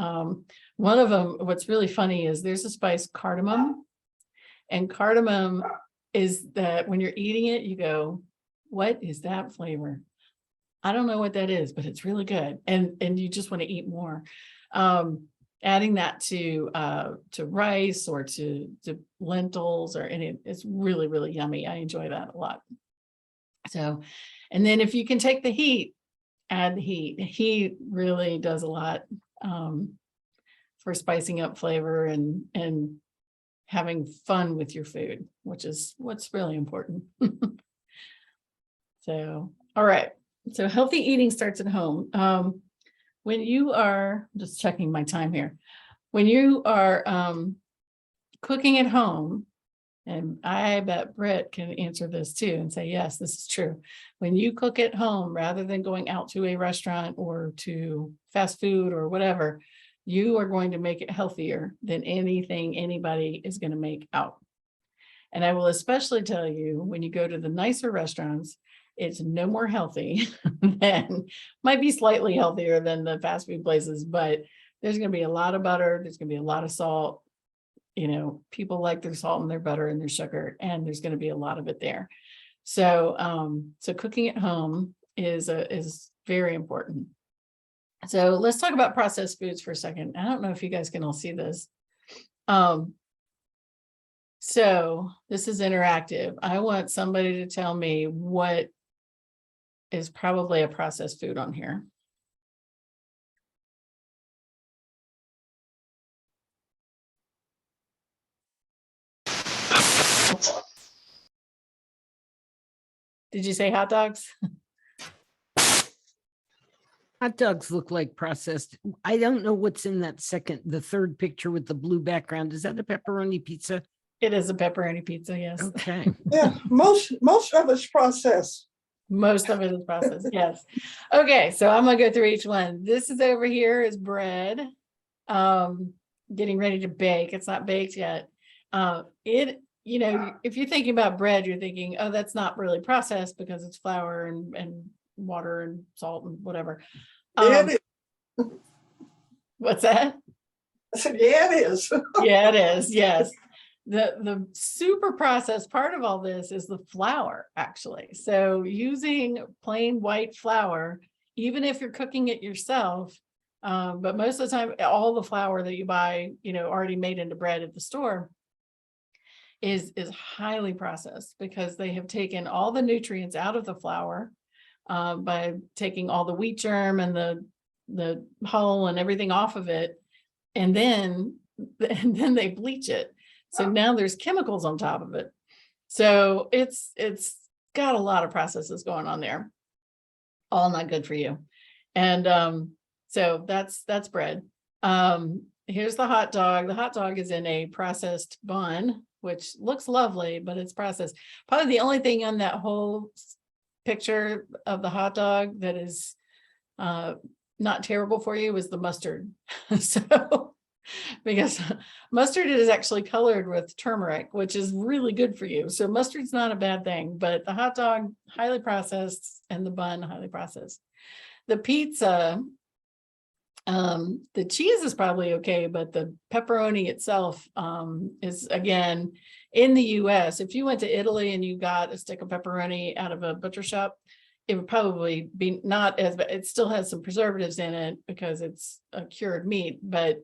One of them, what's really funny is there's a spice, cardamom. And cardamom is that when you're eating it, you go, what is that flavor? I don't know what that is, but it's really good. And you just want to eat more. Adding that to rice or to lentils or any, it's really, really yummy. I enjoy that a lot. So, and then if you can take the heat, add the heat. Heat really does a lot for spicing up flavor and having fun with your food, which is what's really important. So, all right. So healthy eating starts at home. When you are, just checking my time here, when you are cooking at home, and I bet Britt can answer this too and say, yes, this is true. When you cook at home, rather than going out to a restaurant or to fast food or whatever, you are going to make it healthier than anything anybody is going to make out. And I will especially tell you, when you go to the nicer restaurants, it's no more healthy than, might be slightly healthier than the fast food places, but there's going to be a lot of butter. There's going to be a lot of salt. You know, people like their salt and their butter and their sugar, and there's going to be a lot of it there. So, so cooking at home is very important. So let's talk about processed foods for a second. I don't know if you guys can all see this. So this is interactive. I want somebody to tell me what is probably a processed food on here. Did you say hot dogs? Hot dogs look like processed. I don't know what's in that the third picture with the blue background. Is that a pepperoni pizza? It is a pepperoni pizza, yes. Okay. Yeah, most of it's processed. Most of it is processed, yes. Okay, so I'm gonna go through each one. This is over here is bread. Getting ready to bake. It's not baked yet. If you're thinking about bread, you're thinking, oh, that's not really processed because it's flour and water and salt and whatever. Yeah, it is. What's that? I said, yeah, it is. Yeah, it is. Yes. The super processed part of all this is the flour, actually. So using plain white flour, even if you're cooking it yourself, but most of the time, all the flour that you buy, already made into bread at the store is highly processed because they have taken all the nutrients out of the flour by taking all the wheat germ and the hull and everything off of it, and then they bleach it. So now there's chemicals on top of it. So it's got a lot of processes going on there. All not good for you. And so that's bread. Here's the hot dog. The hot dog is in a processed bun, which looks lovely, but it's processed. Probably the only thing on that whole picture of the hot dog that is not terrible for you is the mustard. So because mustard is actually colored with turmeric, which is really good for you. So mustard's not a bad thing, but the hot dog, highly processed, and the bun, highly processed. The pizza, the cheese is probably okay, but the pepperoni itself is, again, in the US, if you went to Italy and you got a stick of pepperoni out of a butcher shop, it would probably be not as, but it still has some preservatives in it because it's a cured meat, but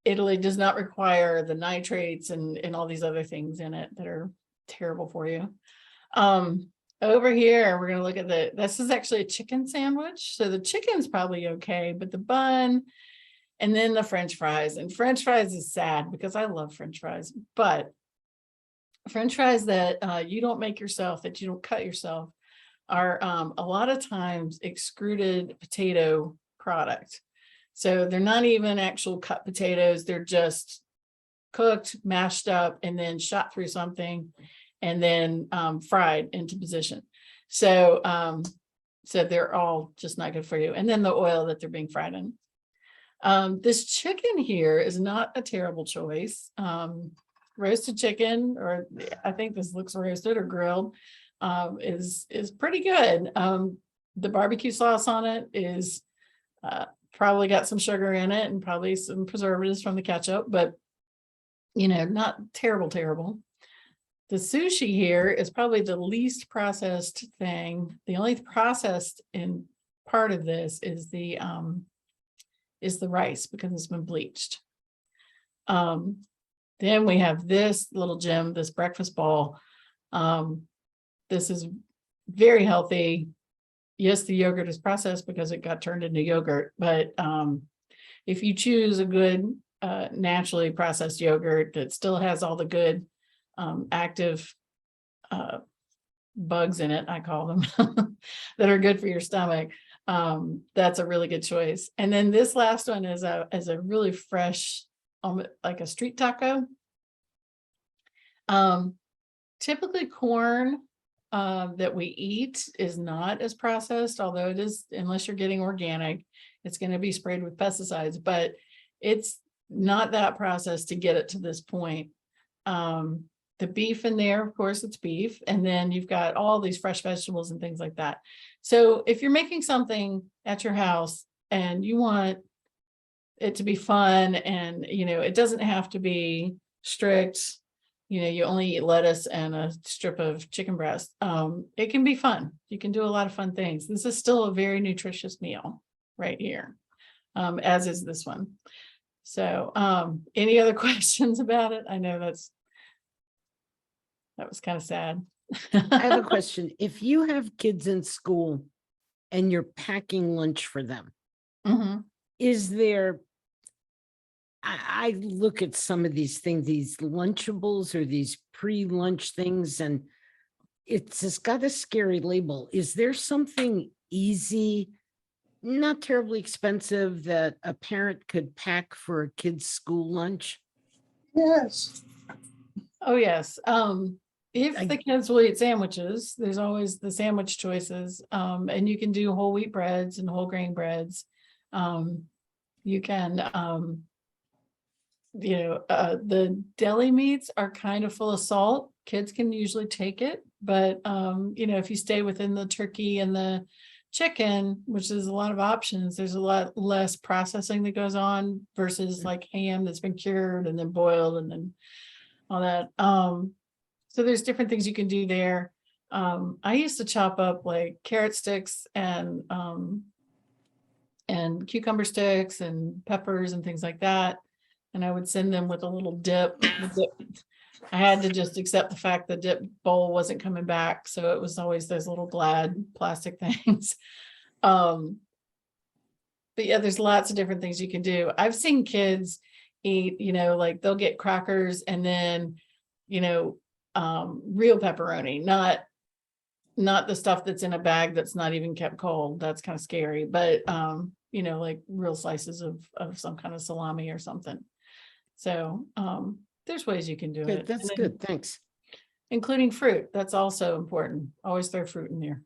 Italy does not require the nitrates and all these other things in it that are terrible for you. Over here, we're going to look at this is actually a chicken sandwich. So the chicken's probably okay, but the bun and then the French fries, and French fries is sad because I love French fries, but French fries that you don't make yourself, that you don't cut yourself, are a lot of times extruded potato product. So they're not even actual cut potatoes. They're just cooked, mashed up, and then shot through something and then fried into position. So, so they're all just not good for you. And then the oil that they're being fried in. This chicken here is not a terrible choice. Roasted chicken, or I think this looks roasted or grilled, is pretty good. The barbecue sauce on it is probably got some sugar in it and probably some preservatives from the ketchup, but not terrible. The sushi here is probably the least processed thing. The only processed in part of this is the rice because it's been bleached. Then we have this little gem, this breakfast ball. This is very healthy. Yes, the yogurt is processed because it got turned into yogurt, but if you choose a good naturally processed yogurt that still has all the good active bugs in it, I call them, that are good for your stomach, that's a really good choice. And then this last one is a really fresh, like a street taco. Typically corn that we eat is not as processed, although it is, unless you're getting organic, it's going to be sprayed with pesticides, but it's not that processed to get it to this point. The beef in there, of course, it's beef. And then you've got all these fresh vegetables and things like that. So if you're making something at your house and you want it to be fun and, it doesn't have to be strict, you only eat lettuce and a strip of chicken breast. It can be fun. You can do a lot of fun things. This is still a very nutritious meal right here, as is this one. So any other questions about it? I know that was kind of sad. I have a question. If you have kids in school and you're packing lunch for them, Mhm. is there, I look at some of these things, these Lunchables or these pre-lunch things, and it's got a scary label. Is there something easy, not terribly expensive that a parent could pack for a kid's school lunch? Yes. Oh, yes. If I- the kids will eat sandwiches, there's always the sandwich choices. And you can do whole wheat breads and whole grain breads. You can, the deli meats are kind of full of salt. Kids can usually take it, but, if you stay within the turkey and the chicken, which is a lot of options, there's a lot less processing that goes on versus like ham that's been cured and then boiled and then all that. So there's different things you can do there. I used to chop up like carrot sticks and cucumber sticks and peppers and things like that. And I would send them with a little dip. I had to just accept the fact the dip bowl wasn't coming back. So it was always those little Glad plastic things. But yeah, there's lots of different things you can do. I've seen kids eat, like they'll get crackers and then, real pepperoni, not the stuff that's in a bag that's not even kept cold. That's kind of scary, but like real slices of some kind of salami or something. So there's ways you can do Good, it. that's And then good, thanks. including fruit. That's also important. Always throw fruit in there.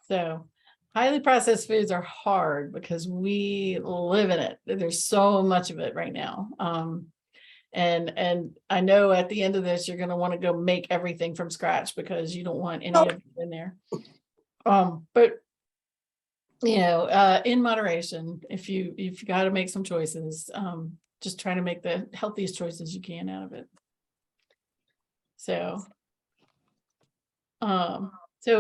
So highly processed foods are hard because we live in it. There's so much of it right now. And I know at the end of this, you're going to want to go make everything from scratch because you don't want any of it in there. But in moderation, if you got to make some choices, just try to make the healthiest choices you can out of it. So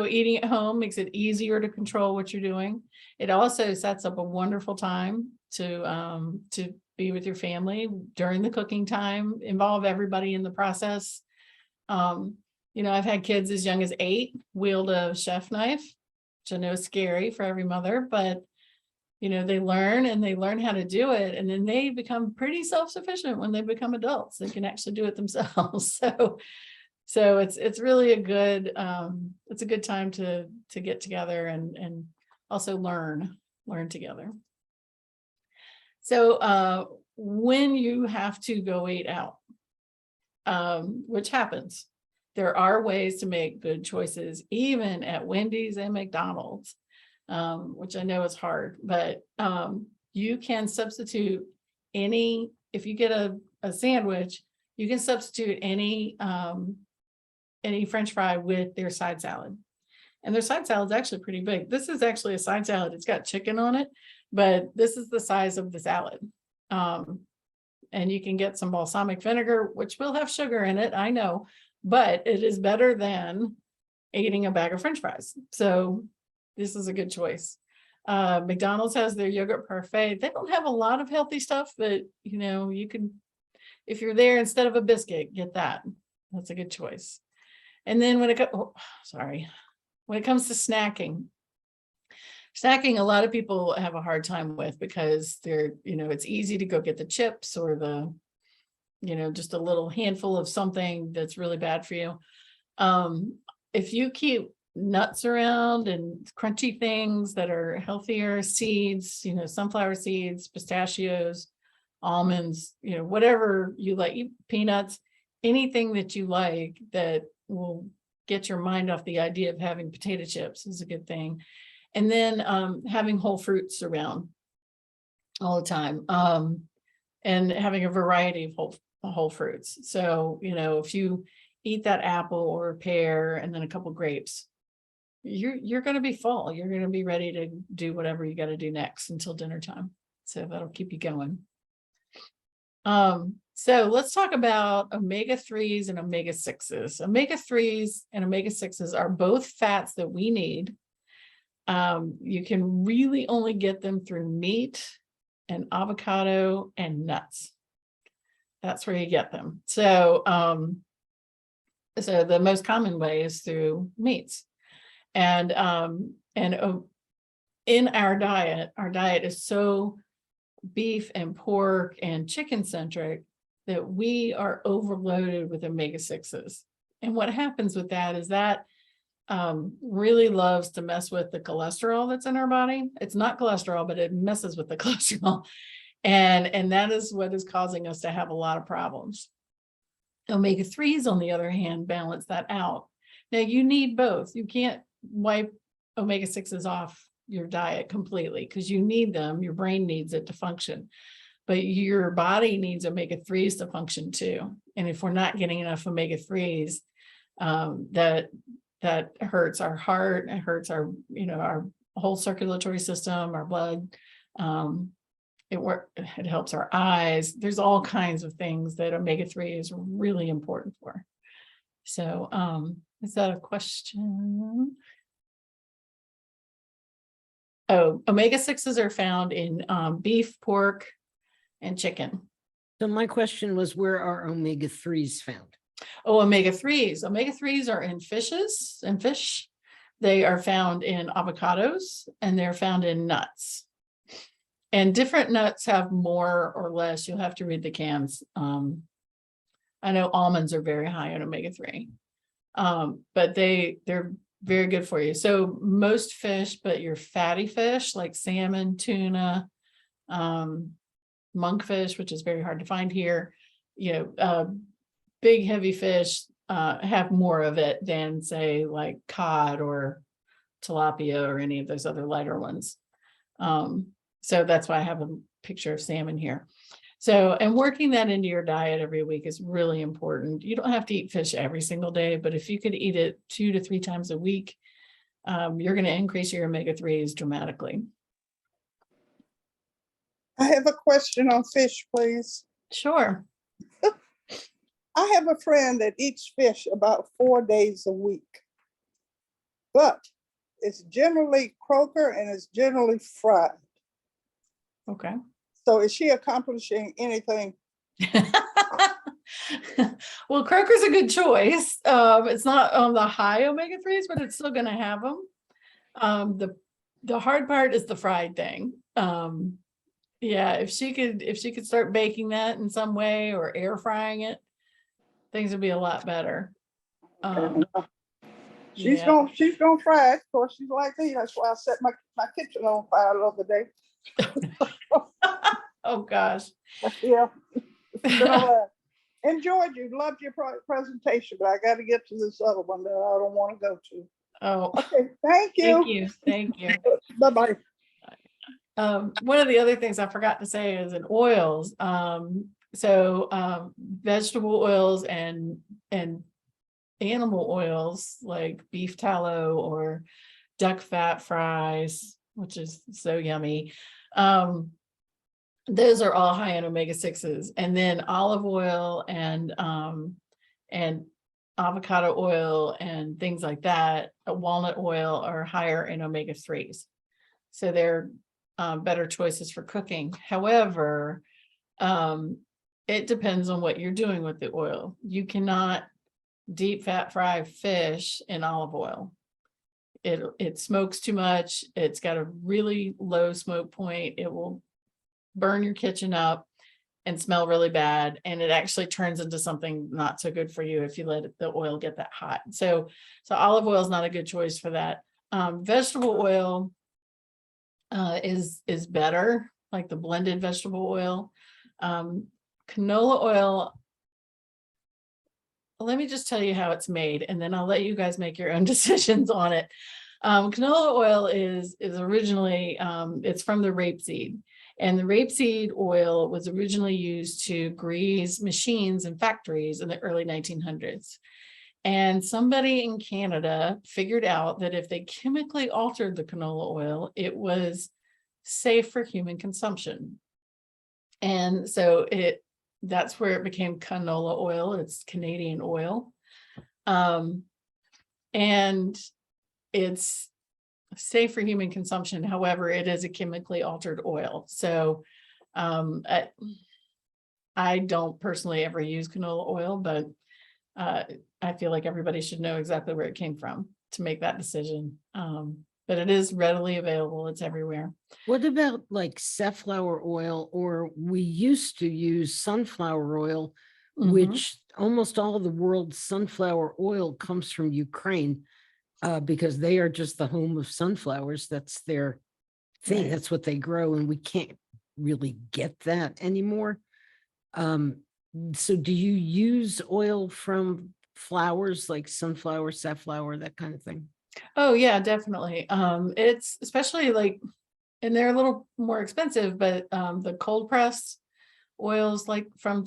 eating at home makes it easier to control what you're doing. It also sets up a wonderful time to be with your family during the cooking time, involve everybody in the process. I've had kids as young as 8 wield a chef knife, which I know is scary for every mother, but they learn how to do it. And then they become pretty self-sufficient when they become adults. They can actually do it themselves. So it's really a good time to get together and also learn together. So when you have to go eat out, which happens, there are ways to make good choices, even at Wendy's and McDonald's, which I know is hard, but you can substitute if you get a sandwich, you can substitute any French fry with their side salad. And their side salad is actually pretty big. This is actually a side salad. It's got chicken on it, but this is the size of the salad. And you can get some balsamic vinegar, which will have sugar in it, I know, but it is better than eating a bag of French fries. So this is a good choice. McDonald's has their yogurt parfait. They don't have a lot of healthy stuff, but you can, if you're there, instead of a biscuit, get that. That's a good choice. And then when it comes to snacking, a lot of people have a hard time with because it's easy to go get the chips or the, just a little handful of something that's really bad for you. If you keep nuts around and crunchy things that are healthier, seeds, sunflower seeds, pistachios, almonds, whatever you like, peanuts, anything that you like that will get your mind off the idea of having potato chips is a good thing. And then having whole fruits around all the time, and having a variety of whole fruits. So, if you eat that apple or a pear and then a couple grapes, you're going to be full. You're going to be ready to do whatever you got to do next until dinner time. So that'll keep you going. So let's talk about omega-3s and omega-6s. Omega-3s and omega-6s are both fats that we need. You can really only get them through meat and avocado and nuts. That's where you get them. So, the most common way is through meats. And in our diet is so beef and pork and chicken centric that we are overloaded with omega-6s. And what happens with that is that really loves to mess with the cholesterol that's in our body. It's not cholesterol, but it messes with the cholesterol. And that is what is causing us to have a lot of problems. Omega-3s, on the other hand, balance that out. Now you need both. You can't wipe omega-6s off your diet completely because you need them. Your brain needs it to function, but your body needs omega-3s to function too. And if we're not getting enough omega-3s, that hurts our heart, it hurts our, our whole circulatory system, our blood. It helps our eyes. There's all kinds of things that omega-3 is really important for. So, is that a question? Oh, omega-6s are found in beef, pork, and chicken. So my question was, where are omega-3s found? Oh, omega-3s. Omega-3s are in fishes and fish. They are found in avocados and they're found in nuts. And different nuts have more or less. You'll have to read the cans. I know almonds are very high in omega-3, but they're very good for you. So most fish, but your fatty fish like salmon, tuna, monkfish, which is very hard to find here, big heavy fish have more of it than say like cod or tilapia or any of those other lighter ones. So that's why I have a picture of salmon here. So, and working that into your diet every week is really important. You don't have to eat fish every single day, but if you could eat it 2 to 3 times a week, you're going to increase your omega-3s dramatically. I have a question on fish, please. Sure. I have a friend that eats fish about 4 days a week, but it's generally croaker and it's generally fried. Okay. So is she accomplishing anything? Well, croaker's a good choice. It's not on the high omega-3s, but it's still going to have them. The hard part is the fried thing. Yeah, if she could start baking that in some way or air frying it, things would be a lot better. She's Yeah. gonna fry it. Of course, she's like me. That's why I set my kitchen on fire the other day. Oh gosh. Yeah. Enjoyed you. Loved your presentation, but I got to get to this other one that I don't want to go to. Oh, Okay, thank you. thank you. Bye-bye. One of the other things I forgot to say is in oils. Vegetable oils and animal oils like beef tallow or duck fat fries, which is so yummy. Those are all high in omega-6s, and then olive oil and avocado oil and things like that, walnut oil are higher in omega-3s. So they're better choices for cooking. However, it depends on what you're doing with the oil. You cannot deep fat fry fish in olive oil. It smokes too much. It's got a really low smoke point. It will burn your kitchen up and smell really bad. And it actually turns into something not so good for you if you let the oil get that hot. So olive oil is not a good choice for that. Vegetable oil is better, like the blended vegetable oil. Canola oil, let me just tell you how it's made, and then I'll let you guys make your own decisions on it. Canola oil is originally, it's from the rapeseed, and the rapeseed oil was originally used to grease machines in factories in the early 1900s. And somebody in Canada figured out that if they chemically altered the canola oil, it was safe for human consumption. And so that's where it became canola oil. It's Canadian oil. And it's safe for human consumption. However, it is a chemically altered oil. So I don't personally ever use canola oil, but I feel like everybody should know exactly where it came from to make that decision. But it is readily available. It's everywhere. What about like safflower oil, or we used to use sunflower oil, Mhm. which almost all of the world's sunflower oil comes from Ukraine. because they are just the home of sunflowers. That's their thing. Right. That's what they grow, and we can't really get that anymore. So do you use oil from flowers like sunflower, safflower, that kind of thing? Oh, yeah, definitely. It's especially like, and they're a little more expensive, but the cold pressed oils like from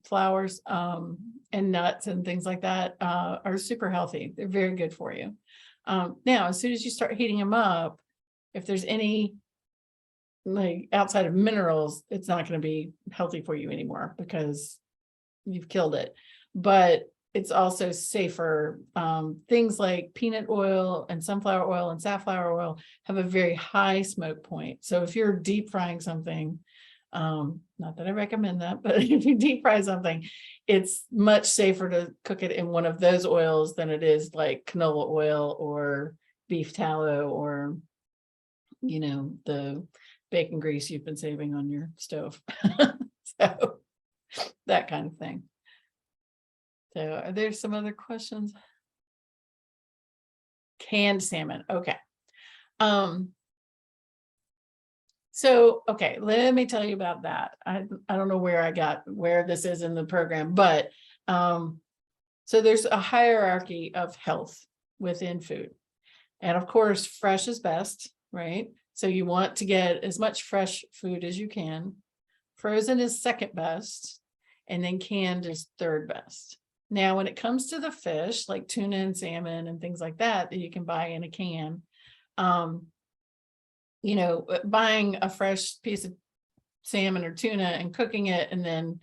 flowers and nuts and things like that are super healthy. They're very good for you. Now, as soon as you start heating them up, if there's any like outside of minerals, it's not going to be healthy for you anymore because you've killed it. But it's also safer. Things like peanut oil and sunflower oil and safflower oil have a very high smoke point. So if you're deep frying something, not that I recommend that, but if you deep fry something, it's much safer to cook it in one of those oils than it is like canola oil or beef tallow or, you know, the bacon grease you've been saving on your stove. So that kind of thing. So are there some other questions? Canned salmon. Okay. So, okay, let me tell you about that. I don't know where this is in the program, but so there's a hierarchy of health within food. And of course, fresh is best, right? So you want to get as much fresh food as you can. Frozen is second best, and then canned is third best. Now, when it comes to the fish, like tuna and salmon and things like that you can buy in a can, you know, buying a fresh piece of salmon or tuna and cooking it and then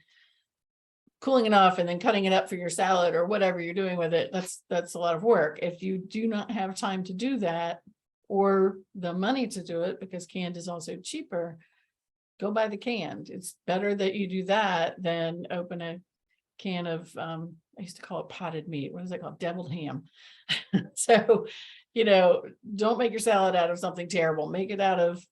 cooling it off and then cutting it up for your salad or whatever you're doing with it, that's a lot of work. If you do not have time to do that or the money to do it, because canned is also cheaper, go buy the canned. It's better that you do that than open a can of I used to call it potted meat. What is it called? Deviled ham. So, you know, don't make your salad out of something terrible. Make it out of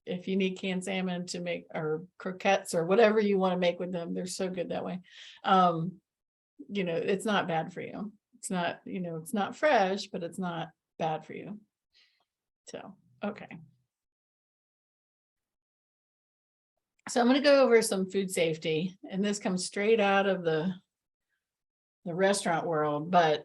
if you need canned salmon to make, or croquettes or whatever you want to make with them. They're so good that way. You know, it's not bad for you. It's not, you know, it's not fresh, but it's not bad for you. So, okay. So I'm going to go over some food safety, and this comes straight out of the restaurant world, but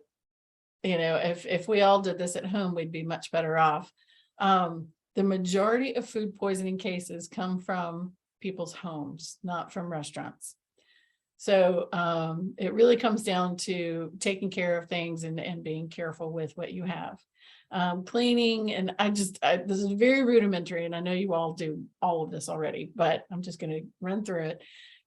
you know, if we all did this at home, we'd be much better off. The majority of food poisoning cases come from people's homes, not from restaurants. So it really comes down to taking care of things and being careful with what you have. Cleaning, and this is very rudimentary, and I know you all do all of this already, but I'm just going to run through it.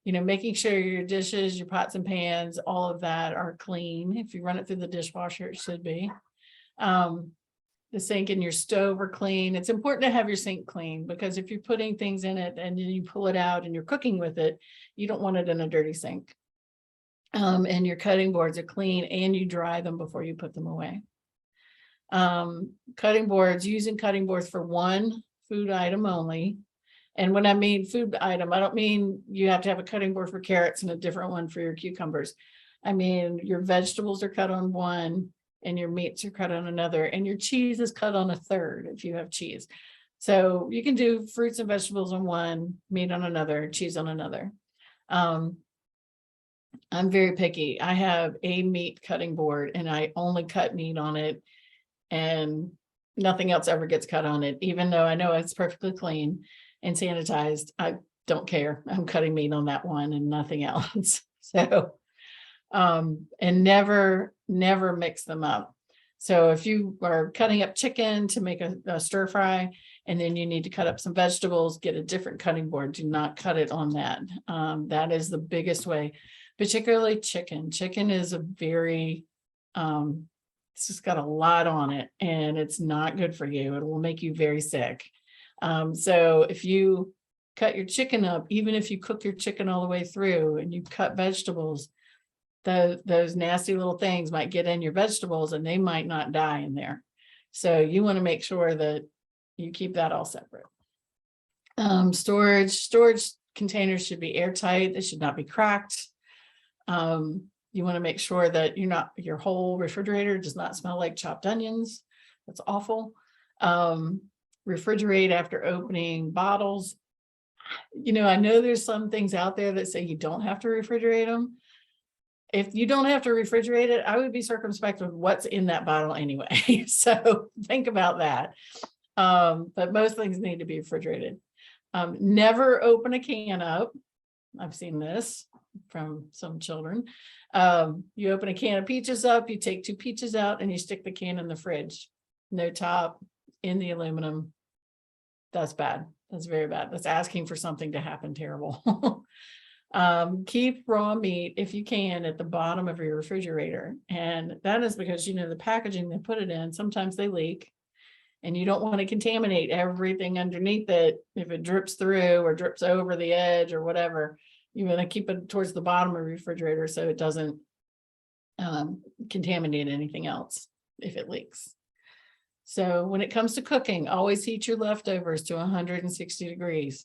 You know, making sure your dishes, your pots and pans, all of that are clean. If you run it through the dishwasher, it should be. The sink and your stove are clean. It's important to have your sink clean, because if you're putting things in it and then you pull it out and you're cooking with it, you don't want it in a dirty sink. And your cutting boards are clean, and you dry them before you put them away. Cutting boards, using cutting boards for one food item only. And when I mean food item, I don't mean you have to have a cutting board for carrots and a different one for your cucumbers. I mean, your vegetables are cut on one, and your meats are cut on another, and your cheese is cut on a third if you have cheese. So you can do fruits and vegetables on one, meat on another, cheese on another. I'm very picky. I have a meat cutting board, and I only cut meat on it, and nothing else ever gets cut on it, even though I know it's perfectly clean and sanitized. I don't care. I'm cutting meat on that one and nothing else. So, and never mix them up. So if you are cutting up chicken to make a stir fry, and then you need to cut up some vegetables, get a different cutting board. Do not cut it on that. That is the biggest way, particularly chicken. Chicken is a very, it's just got a lot on it, and it's not good for you. It will make you very sick. So if you cut your chicken up, even if you cook your chicken all the way through and you cut vegetables, those nasty little things might get in your vegetables, and they might not die in there. So you want to make sure that you keep that all separate. Storage containers should be airtight. They should not be cracked. You want to make sure that your whole refrigerator does not smell like chopped onions. That's awful. Refrigerate after opening bottles. I know there's some things out there that say you don't have to refrigerate them. If you don't have to refrigerate it, I would be circumspect with what's in that bottle anyway. So think about that. But most things need to be refrigerated. Never open a can up. I've seen this from some children. You open a can of peaches up, you take 2 peaches out and you stick the can in the fridge. No top, in the aluminum. That's bad. That's very bad. That's asking for something to happen terrible. Keep raw meat if you can at the bottom of your refrigerator. And that is because, the packaging they put it in, sometimes they leak. And you don't want to contaminate everything underneath it. If it drips through or drips over the edge or whatever, you want to keep it towards the bottom of the refrigerator so it doesn't contaminate anything else if it leaks. So when it comes to cooking, always heat your leftovers to 160 degrees.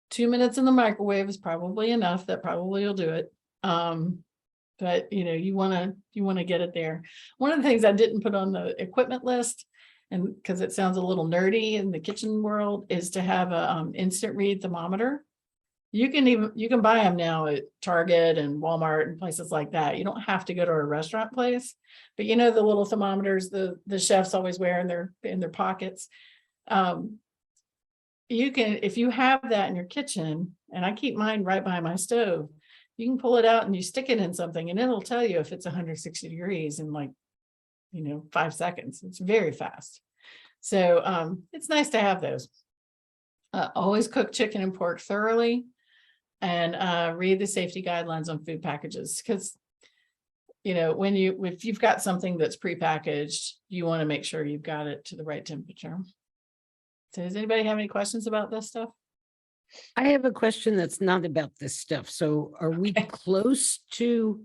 2 minutes in the microwave is probably enough. That probably will do it. But you want to get it there. One of the things I didn't put on the equipment list, and because it sounds a little nerdy in the kitchen world, is to have a instant read thermometer. You can buy them now at Target and Walmart and places like that. You don't have to go to a restaurant place, but the little thermometers the chefs always wear in their pockets. You can, if you have that in your kitchen, and I keep mine right by my stove, you can pull it out and you stick it in something and it'll tell you if it's 160 degrees in 5 seconds. It's very fast. So it's nice to have those. Always cook chicken and pork thoroughly, and read the safety guidelines on food packages, because if you've got something that's prepackaged, you want to make sure you've got it to the right temperature. So does anybody have any questions about this stuff? I have a question that's not about this stuff. So are we Okay. close to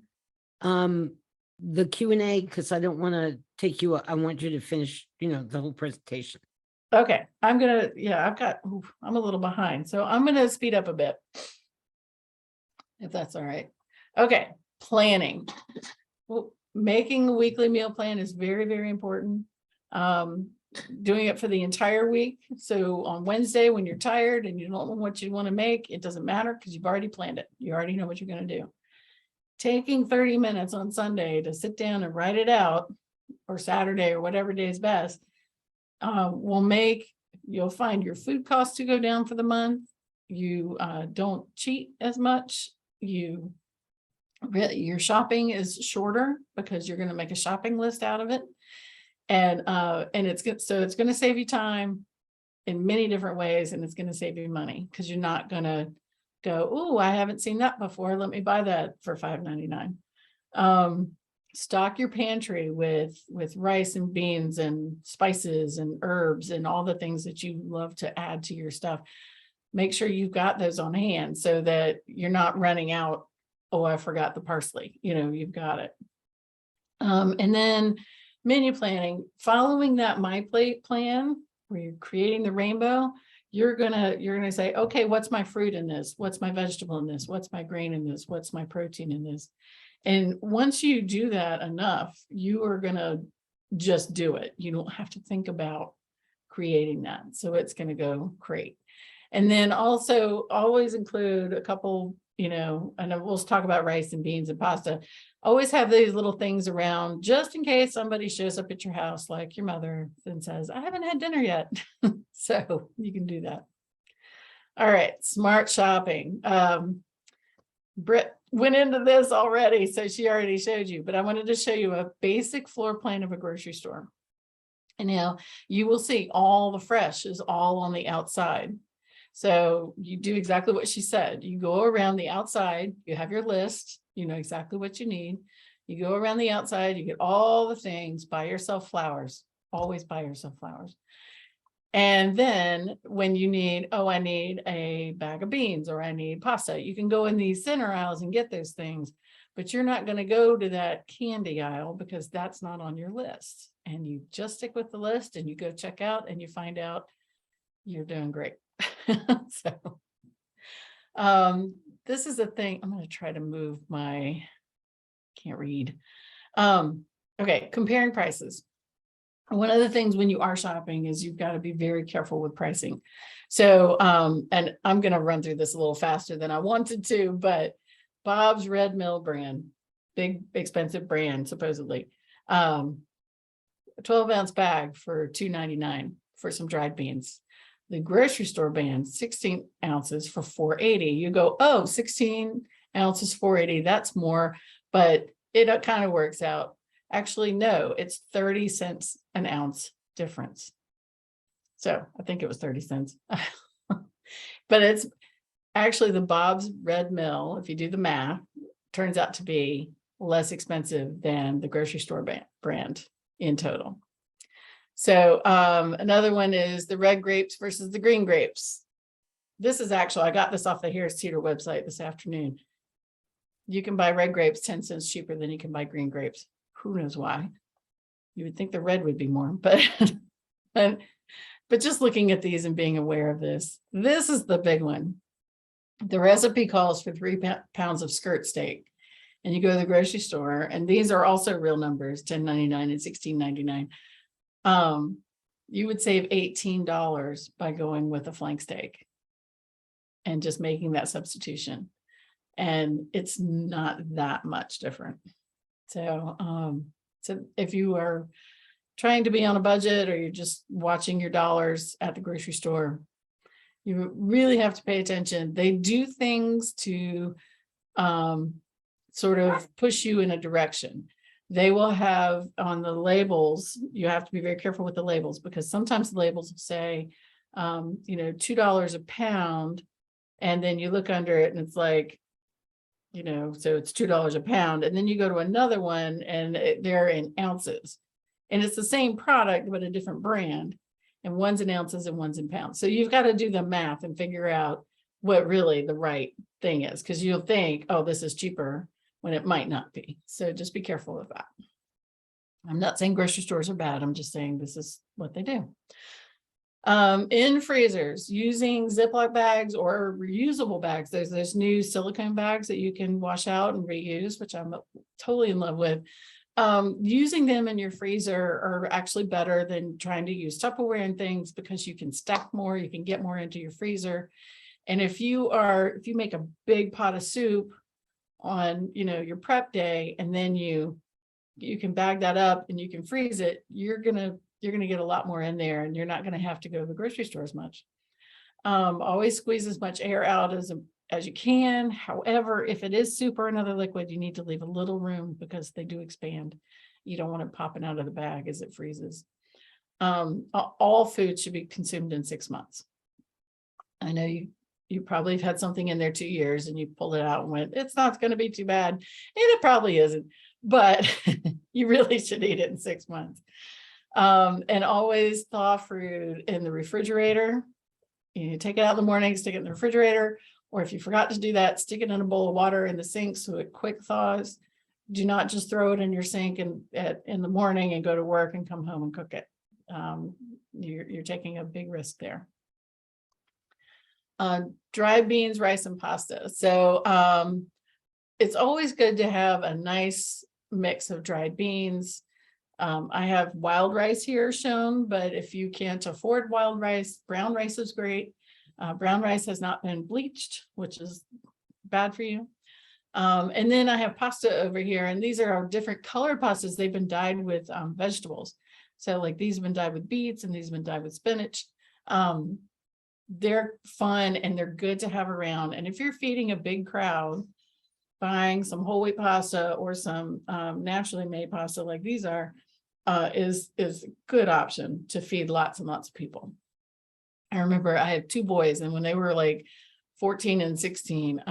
the Q&A? Because I don't want to take you, I want you to finish, the whole presentation. Okay, I'm a little behind, so I'm gonna speed up a bit, if that's all right. Okay, planning. Well, making a weekly meal plan is very, very important. Doing it for the entire week. So on Wednesday, when you're tired and you don't know what you want to make, it doesn't matter because you've already planned it. You already know what you're going to do. Taking 30 minutes on Sunday to sit down and write it out, or Saturday or whatever day is best, you'll find your food costs to go down for the month. You don't cheat as much. Your shopping is shorter because you're going to make a shopping list out of it. And it's going to save you time in many different ways, and it's going to save you money because you're not going to go, oh, I haven't seen that before. Let me buy that for $5.99. Stock your pantry with rice and beans and spices and herbs and all the things that you love to add to your stuff. Make sure you've got those on hand so that you're not running out. Oh, I forgot the parsley. You've got it. And then menu planning, following that My Plate plan where you're creating the rainbow, you're gonna say, okay, what's my fruit in this? What's my vegetable in this? What's my grain in this? What's my protein in this? And once you do that enough, you are gonna just do it. You don't have to think about creating that. So it's gonna go great. And then also always include a couple, and we'll talk about rice and beans and pasta. Always have these little things around just in case somebody shows up at your house, like your mother, and says, I haven't had dinner yet. So you can do that. All right, smart shopping. Britt went into this already, so she already showed you, but I wanted to show you a basic floor plan of a grocery store. And now you will see all the fresh is all on the outside. So you do exactly what she said. You go around the outside, you have your list, you know exactly what you need. You go around the outside, you get all the things, buy yourself flowers, always buy yourself flowers. And then when you need, oh, I need a bag of beans or I need pasta, you can go in these center aisles and get those things, but you're not going to go to that candy aisle because that's not on your list. And you just stick with the list and you go check out and you find out you're doing great. So this is a thing. I'm going to try to move my can't read. Okay, comparing prices. One of the things when you are shopping is you've got to be very careful with pricing. So, and I'm going to run through this a little faster than I wanted to, but Bob's Red Mill brand, big expensive brand, supposedly. 12-ounce bag for $2.99 for some dried beans. The grocery store brand, 16 ounces for $4.80. You go, oh, 16 ounces, $4.80, that's more, but it kind of works out. Actually, no, it's 30 cents an ounce difference. So I think it was 30 cents. But it's actually the Bob's Red Mill, if you do the math, turns out to be less expensive than the grocery store brand in total. So another one is the red grapes versus the green grapes. This is actually, I got this off the Harris Teeter website this afternoon. You can buy red grapes 10 cents cheaper than you can buy green grapes. Who knows why? You would think the red would be more, but but just looking at these and being aware of this is the big one. The recipe calls for 3 pounds of skirt steak, and you go to the grocery store, and these are also real numbers, $10.99 and $16.99. You would save $18 by going with a flank steak and just making that substitution. And it's not that much different. So, so if you are trying to be on a budget or you're just watching your dollars at the grocery store, you really have to pay attention. They do things to sort of push you in a direction. They will have on the labels, you have to be very careful with the labels, because sometimes the labels will say, $2 a pound. And then you look under it and it's like, so it's $2 a pound. And then you go to another one and they're in ounces. And it's the same product, but a different brand. And one's in ounces and one's in pounds. So you've got to do the math and figure out what really the right thing is, because you'll think, oh, this is cheaper when it might not be. So just be careful of that. I'm not saying grocery stores are bad. I'm just saying this is what they do. In freezers, using Ziploc bags or reusable bags. There's new silicone bags that you can wash out and reuse, which I'm totally in love with. Using them in your freezer are actually better than trying to use Tupperware and things, because you can stack more, you can get more into your freezer. And if you make a big pot of soup on, your prep day, and then you can bag that up and you can freeze it, you're gonna get a lot more in there, and you're not gonna have to go to the grocery store as much. Always squeeze as much air out as you can. However, if it is soup or another liquid, you need to leave a little room, because they do expand. You don't want it popping out of the bag as it freezes. All food should be consumed in 6 months. I know you probably have had something in there 2 years and you pulled it out and went, it's not going to be too bad. And it probably isn't, but you really should eat it in 6 months. And always thaw fruit in the refrigerator. You take it out in the morning, stick it in the refrigerator, or if you forgot to do that, stick it in a bowl of water in the sink so it quick thaws. Do not just throw it in your sink in the morning and go to work and come home and cook it. You're taking a big risk there. Dried beans, rice, and pasta. So it's always good to have a nice mix of dried beans. I have wild rice here shown, but if you can't afford wild rice, brown rice is great. Brown rice has not been bleached, which is bad for you. And then I have pasta over here, and these are our different colored pastas. They've been dyed with vegetables. So like these have been dyed with beets, and these have been dyed with spinach. They're fun and they're good to have around. And if you're feeding a big crowd, buying some whole wheat pasta or some naturally made pasta like these are, is a good option to feed lots and lots of people. I remember I had 2 boys, and when they were like 14 and 16,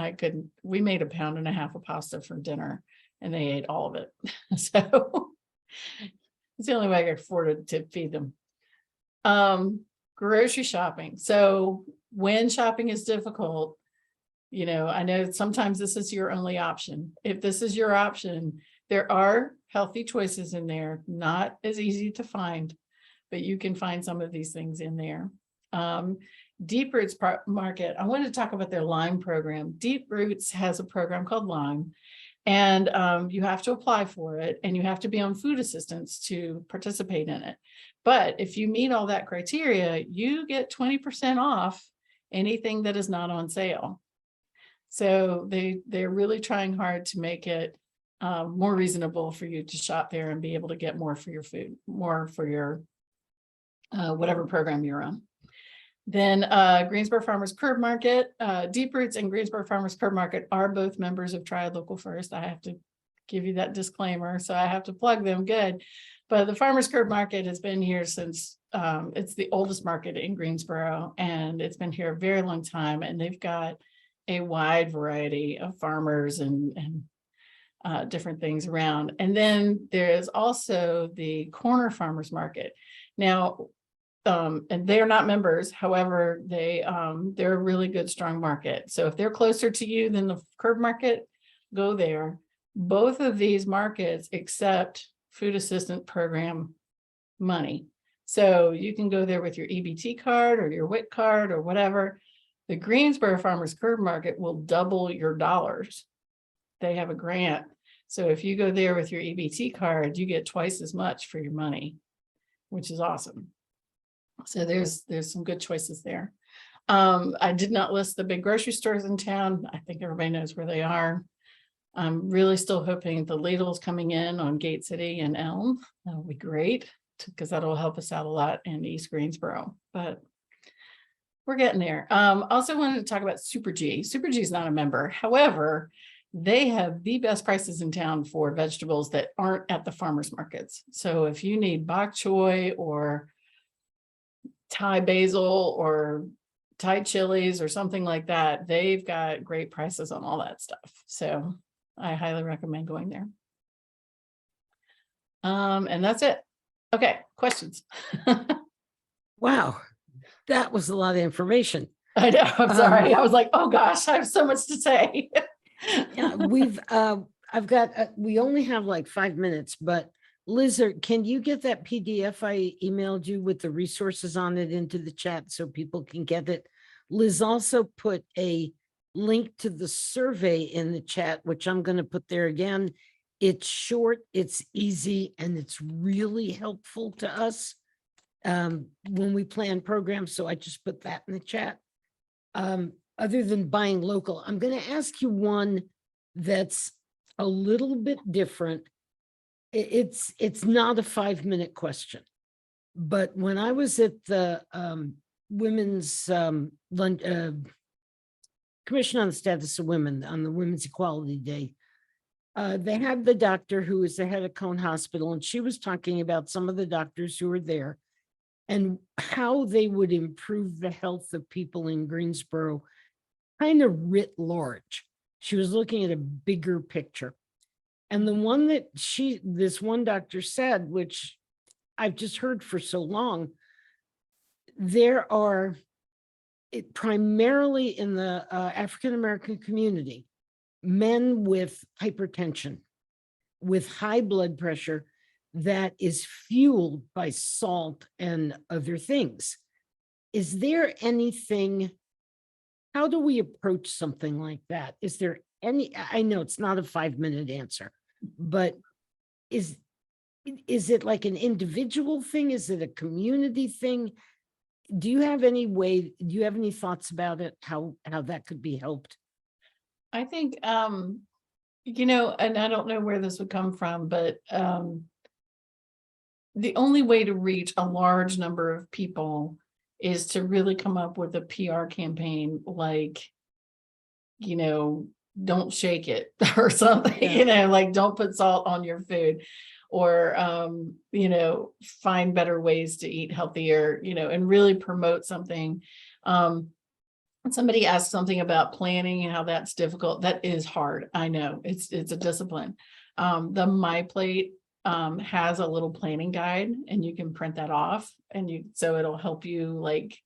we made 1.5 pounds of pasta for dinner, and they ate all of it. So it's the only way I could afford to feed them. Grocery shopping. So when shopping is difficult, I know sometimes this is your only option. If this is your option, there are healthy choices in there, not as easy to find, but you can find some of these things in there. Deep Roots Market. I wanted to talk about their Lime program. Deep Roots has a program called Lime, And you have to apply for it and you have to be on food assistance to participate in it. But if you meet all that criteria, you get 20% off anything that is not on sale. So they're really trying hard to make it more reasonable for you to shop there and be able to get more for your food, more for your whatever program you're on. Then Greensboro Farmers Curb Market, Deep Roots and Greensboro Farmers Curb Market are both members of Triad Local First. I have to give you that disclaimer, so I have to plug them good. But the Farmers Curb Market has been here since it's the oldest market in Greensboro, and it's been here a very long time, and they've got a wide variety of farmers and different things around. And then there is also the Corner Farmers Market. Now, and they are not members, however, they're a really good, strong market. So if they're closer to you than the curb market, go there. Both of these markets accept food assistance program money. So you can go there with your EBT card or your WIC card or whatever. The Greensboro Farmers Curb Market will double your dollars. They have a grant. So if you go there with your EBT card, you get twice as much for your money, which is awesome. So there's some good choices there. I did not list the big grocery stores in town. I think everybody knows where they are. I'm really still hoping the Lidl's coming in on Gate City and Elm. That'll be great because that'll help us out a lot in East Greensboro, but we're getting there. Also wanted to talk about Super G. Super G is not a member. However, they have the best prices in town for vegetables that aren't at the farmers markets. So if you need bok choy or Thai basil or Thai chilies or something like that, they've got great prices on all that stuff. So I highly recommend going there. And that's it. Okay, questions? Wow, that was a lot of information. I know, I'm sorry. I was like, oh gosh, I have so much to say. Yeah, I've got, we only have like 5 minutes, but Liz, can you get that PDF I emailed you with the resources on it into the chat so people can get it? Liz also put a link to the survey in the chat, which I'm going to put there again. It's short, it's easy, and it's really helpful to us when we plan programs. So I just put that in the chat. Other than buying local, I'm going to ask you one that's a little bit different. It's not a 5-minute question, but when I was at the Women's Commission on the Status of Women on the Women's Equality Day, they had the doctor who was the head of Cone Hospital, and she was talking about some of the doctors who were there and how they would improve the health of people in Greensboro, kind of writ large. She was looking at a bigger picture. And the one that this one doctor said, which I've just heard for so long, there are primarily in the African-American community, men with hypertension, with high blood pressure that is fueled by salt and other things. Is there anything, how do we approach something like that? Is there any, I know it's not a 5-minute answer, but is it like an individual thing? Is it a community thing? Do you have any way, do you have any thoughts about it? How that could be helped? I think, you know, and I don't know where this would come from, but the only way to reach a large number of people is to really come up with a PR campaign like, you know, don't shake it or something, Yeah. you know, like don't put salt on your food or, you know, find better ways to eat healthier, you know, and really promote something. Somebody asked something about planning and how that's difficult. That is hard. I know it's a discipline. The My Plate has a little planning guide and you can print that off and so it'll help you like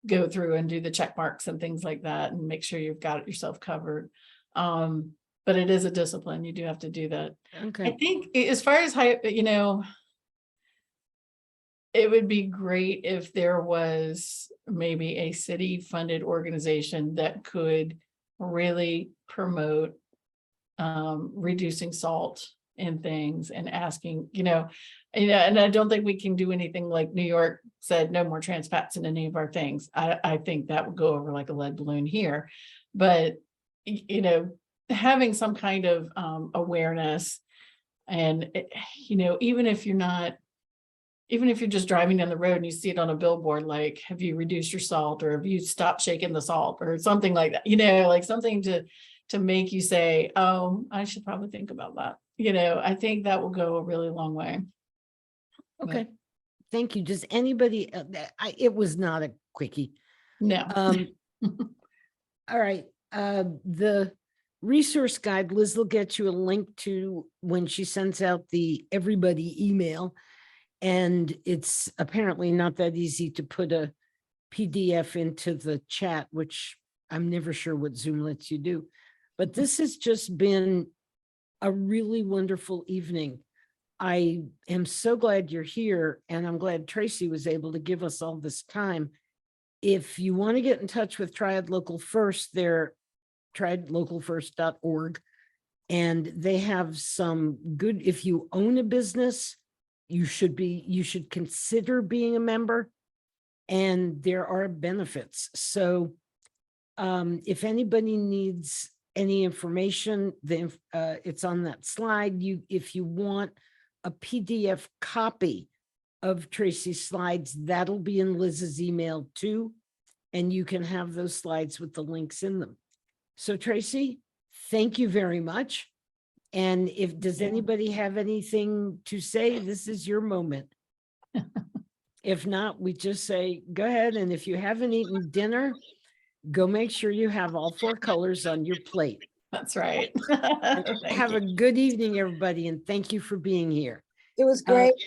go through and do the check marks and things like that and make sure you've got it yourself covered. But it is a discipline. You do have to do that. I Okay. think as far as how, you know, it would be great if there was maybe a city funded organization that could really promote reducing salt in things and asking, and I don't think we can do anything like New York said, no more trans fats in any of our things. I think that would go over like a lead balloon here. But, having some kind of awareness and, even if you're just driving down the road and you see it on a billboard, like, have you reduced your salt or have you stopped shaking the salt or something like that, like something to make you say, oh, I should probably think about that. I think that will go a really long way. Okay, thank you. Does anybody, it was not a quickie. No. All right, the resource guide, Liz will get you a link to when she sends out the everybody email. And it's apparently not that easy to put a PDF into the chat, which I'm never sure what Zoom lets you do. But this has just been a really wonderful evening. I am so glad you're here, and I'm glad Tracy was able to give us all this time. If you want to get in touch with Triad Local First, they're triadlocalfirst.org, and they have some good, if you own a business, you should consider being a member, and there are benefits. So if anybody needs any information, it's on that slide. If you want a PDF copy of Tracy's slides, that'll be in Liz's email too. And you can have those slides with the links in them. So Tracy, thank you very much. And does anybody have anything to say? This is your moment. If not, we just say, go ahead. And if you haven't eaten dinner, go make sure you have all 4 colors on your plate. That's right. Have a good evening, everybody, and thank you for being here. It was great. Thank